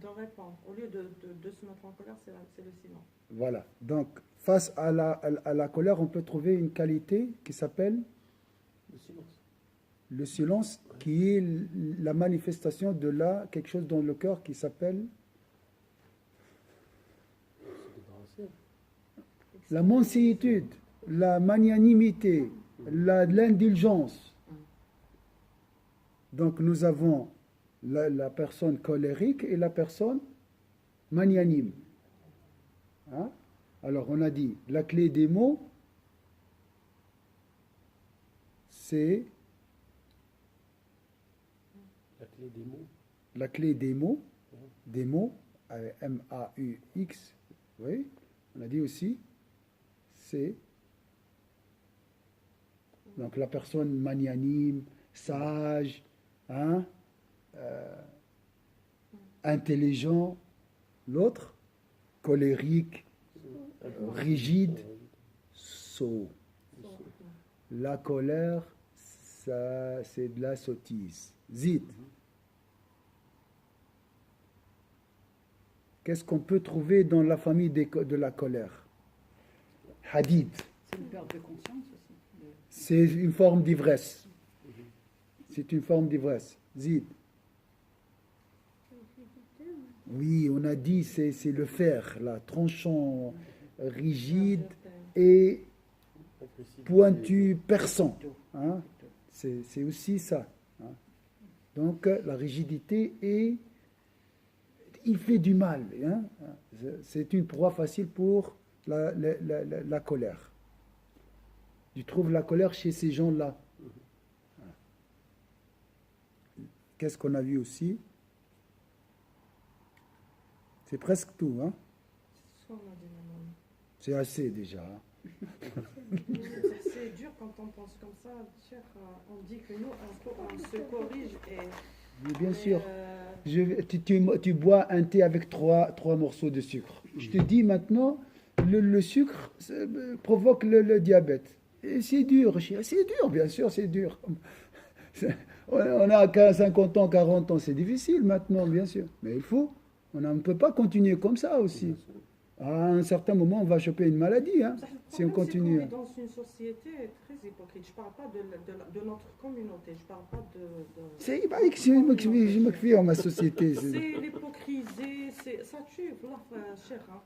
De répondre. Au lieu de se mettre en colère, c'est le silence. Voilà. Donc, face à la colère, on peut trouver une qualité qui s'appelle le silence. Le silence, qui est la manifestation de quelque chose dans le cœur qui s'appelle la mansuétude, la magnanimité, l'indulgence. Donc nous avons la personne colérique et la personne magnanime. Alors on a dit, la clé des mots, c'est la clé des mots, M-A-U-X, oui, on a dit aussi, c'est donc la personne magnanime, sage, intelligent, l'autre, colérique, rigide, sot. La colère, ça, c'est de la sottise. Zid. Qu'est-ce qu'on peut trouver dans la famille de la colère? Hadid. C'est une perte de conscience aussi. C'est une forme d'ivresse. C'est une forme d'ivresse. Zid. Oui, on a dit c'est le fer, là, tranchant, rigide, et Agressivité. pointu, perçant. Hein. C'est aussi ça. Hein. Donc la rigidité est... Il fait du mal. Hein. C'est une proie facile pour la colère. Tu trouves la colère chez ces gens-là. Qu'est-ce qu'on a vu aussi? C'est presque tout. Hein. C'est ce qu'on a dit, maman. C'est assez déjà. Hein. C'est dur quand on pense comme ça, cher. On dit que nous, on se corrige et... Mais bien sûr. euh, Tu bois un thé avec trois morceaux de sucre. Je te dis maintenant, le sucre provoque le diabète. Et c'est dur, c'est dur, bien sûr, c'est dur. On a 50 ans, 40 ans, c'est difficile maintenant, bien sûr. Mais il faut. On ne peut pas continuer comme ça aussi. À un certain moment, on va choper une maladie, hein, si on continue. On est dans une société très hypocrite. Je ne parle pas de notre communauté, je ne parle pas de... C'est je me fie à ma société. C'est l'hypocrisie, ça tue, voilà, cher. Hein.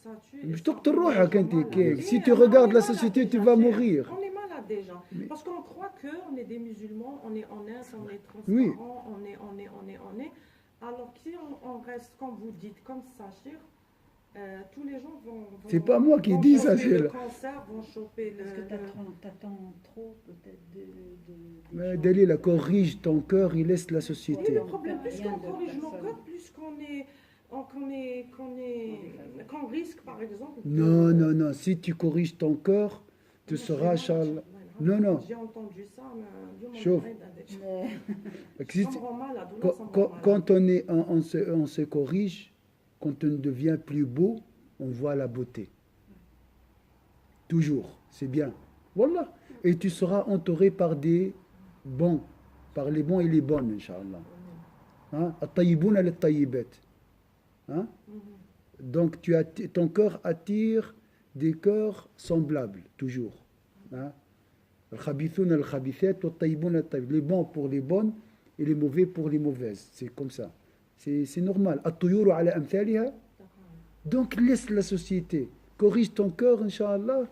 Ça tue. Je te roule, quand si tu regardes la société, tu vas mourir. On est malade déjà. Parce qu'on croit qu'on est des musulmans, on est honnête, on est transparent, Oui. on est. Alors que si on reste, comme vous dites, comme ça, cher, tous les gens vont... C'est pas moi qui dis ça, cher. cher. Vont choper Parce que le... t'attends trop peut-être Mais Dalila, corrige ton cœur, il laisse la Oui, société. le problème, plus qu'on corrige nos codes, plus qu'on risque, par exemple... Non. Si tu corriges ton cœur, tu seras, Charles. Non. J'ai entendu ça, mais... Chauffe. Si Ça tu- me rend malade. Quand on se corrige, quand on devient plus beau, on voit la beauté. Toujours, c'est bien. Voilà. Et tu seras entouré par des bons, par les bons et les bonnes, Inch'Allah. Hein? At-tayyibouna lit-tayyibat. Hein? Donc ton cœur attire des cœurs semblables, toujours. Hein? Al-khabithouna al-khabithat, wat-tayyibouna at-tayyib. Les bons pour les bonnes et les mauvais pour les mauvaises. C'est comme ça. C'est normal. At-tuyuru ala amthaliha. Donc laisse la société. Corrige ton cœur, Inch'Allah,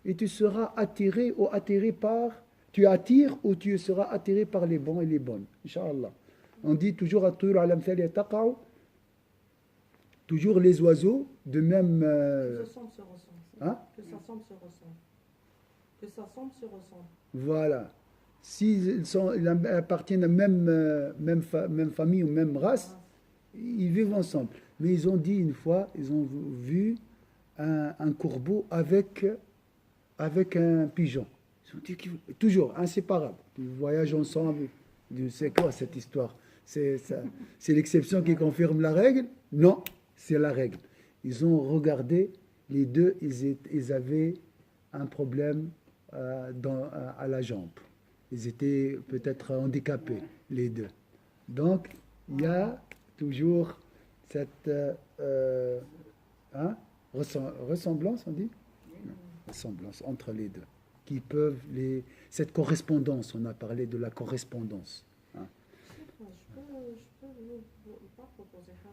et tu seras attiré ou attiré par... Tu attires ou tu seras attiré par les bons et les bonnes. Inch'Allah. On dit toujours At-tuyuru ala amthaliha taqa'u. Toujours les oiseaux, de même... Que ça semble se ressemble. Hein? Que ça semble se ressemble. Que ça semble se ressemble. Voilà. S'ils appartiennent à même famille ou même race, ils vivent ensemble. Mais ils ont dit une fois, ils ont vu un corbeau avec un pigeon. Ils ont dit toujours inséparables. Ils voyagent ensemble. C'est quoi cette histoire? C'est l'exception qui confirme la règle? Non, c'est la règle. Ils ont regardé, les deux, ils avaient un problème à la jambe. Ils étaient peut-être handicapés, les deux. Donc, il y a toujours cette ressemblance, on dit? Non, ressemblance entre les deux. Qui peuvent cette correspondance, on a parlé de la correspondance. Hein. Je peux vous pas proposer ça.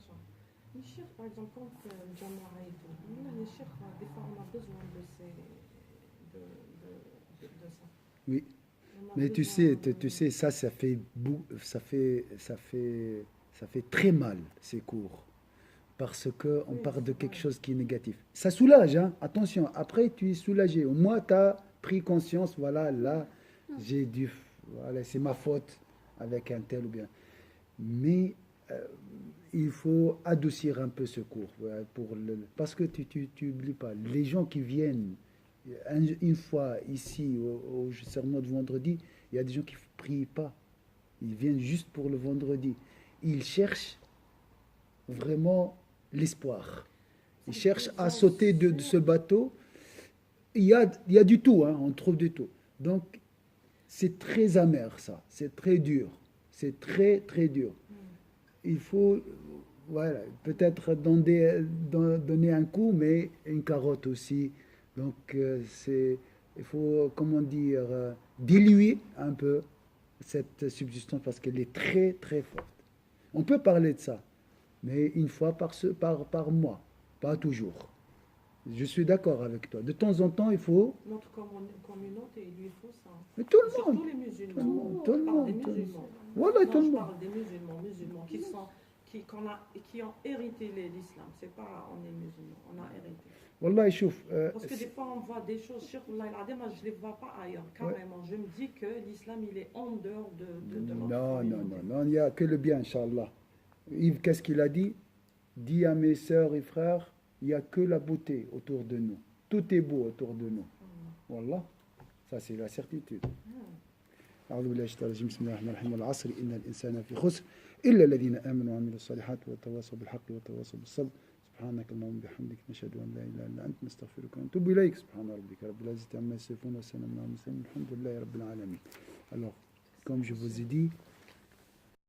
Les chefs, par exemple, quand Jamara et tout, les chefs, des fois, on a besoin de ça. Oui. On a Mais besoin tu sais, ça fait très mal, ces cours. Parce qu'on Oui, parle de c'est quelque vrai. chose qui est négatif. Ça soulage, hein, attention. Après, tu es soulagé. Au moins, tu as pris conscience, voilà, là, voilà, c'est ma faute avec un tel ou bien. Mais il faut adoucir un peu ce cours. Voilà, parce que tu n'oublies pas, les gens qui viennent une fois ici au sermon de vendredi, il y a des gens qui ne prient pas. Ils viennent juste pour le vendredi. Ils cherchent vraiment l'espoir. Ils cherchent à sauter de ce bateau. Il y a du tout, hein, on trouve du tout. Donc, c'est très amer ça, c'est très dur. C'est très, très dur. Il faut, voilà, peut-être donner un coup, mais une carotte aussi. Donc, il faut, comment dire, diluer un peu cette substance parce qu'elle est très, très forte. On peut parler de ça, mais une fois par mois, pas toujours. Je suis d'accord avec toi. De temps en temps, il faut... Notre communauté, il lui faut ça. Mais tout le Surtout monde. les musulmans. Tout le Je parle des monde. Tout le monde. musulmans. Voilà, Non, tout le je monde. parle des musulmans qui ont hérité l'islam. C'est pas on est musulmans, on a hérité. Wallah, chouf. Parce que des fois on voit des choses, moi je ne les vois pas ailleurs, carrément. Je me dis que l'islam il est en dehors de notre communauté. Non, il n'y a que le bien, Inch'Allah. Yves, qu'est-ce qu'il a dit? Dis à mes sœurs et frères, il n'y a que la beauté autour de nous. Tout est beau autour de nous. Wallah, ça c'est la certitude. أعوذ بالله من الشيطان الرجيم بسم الله الرحمن الرحيم والعصر إن الإنسان في خسر إلا الذين آمنوا وعملوا الصالحات وتواصوا بالحق وتواصوا بالصبر سبحانك اللهم وبحمدك نشهد أن لا إله إلا أنت نستغفرك ونتوب إليك سبحان ربك رب العزة عما يصفون والسلام على المرسلين الحمد لله رب العالمين. Alors, comme je vous ai dit,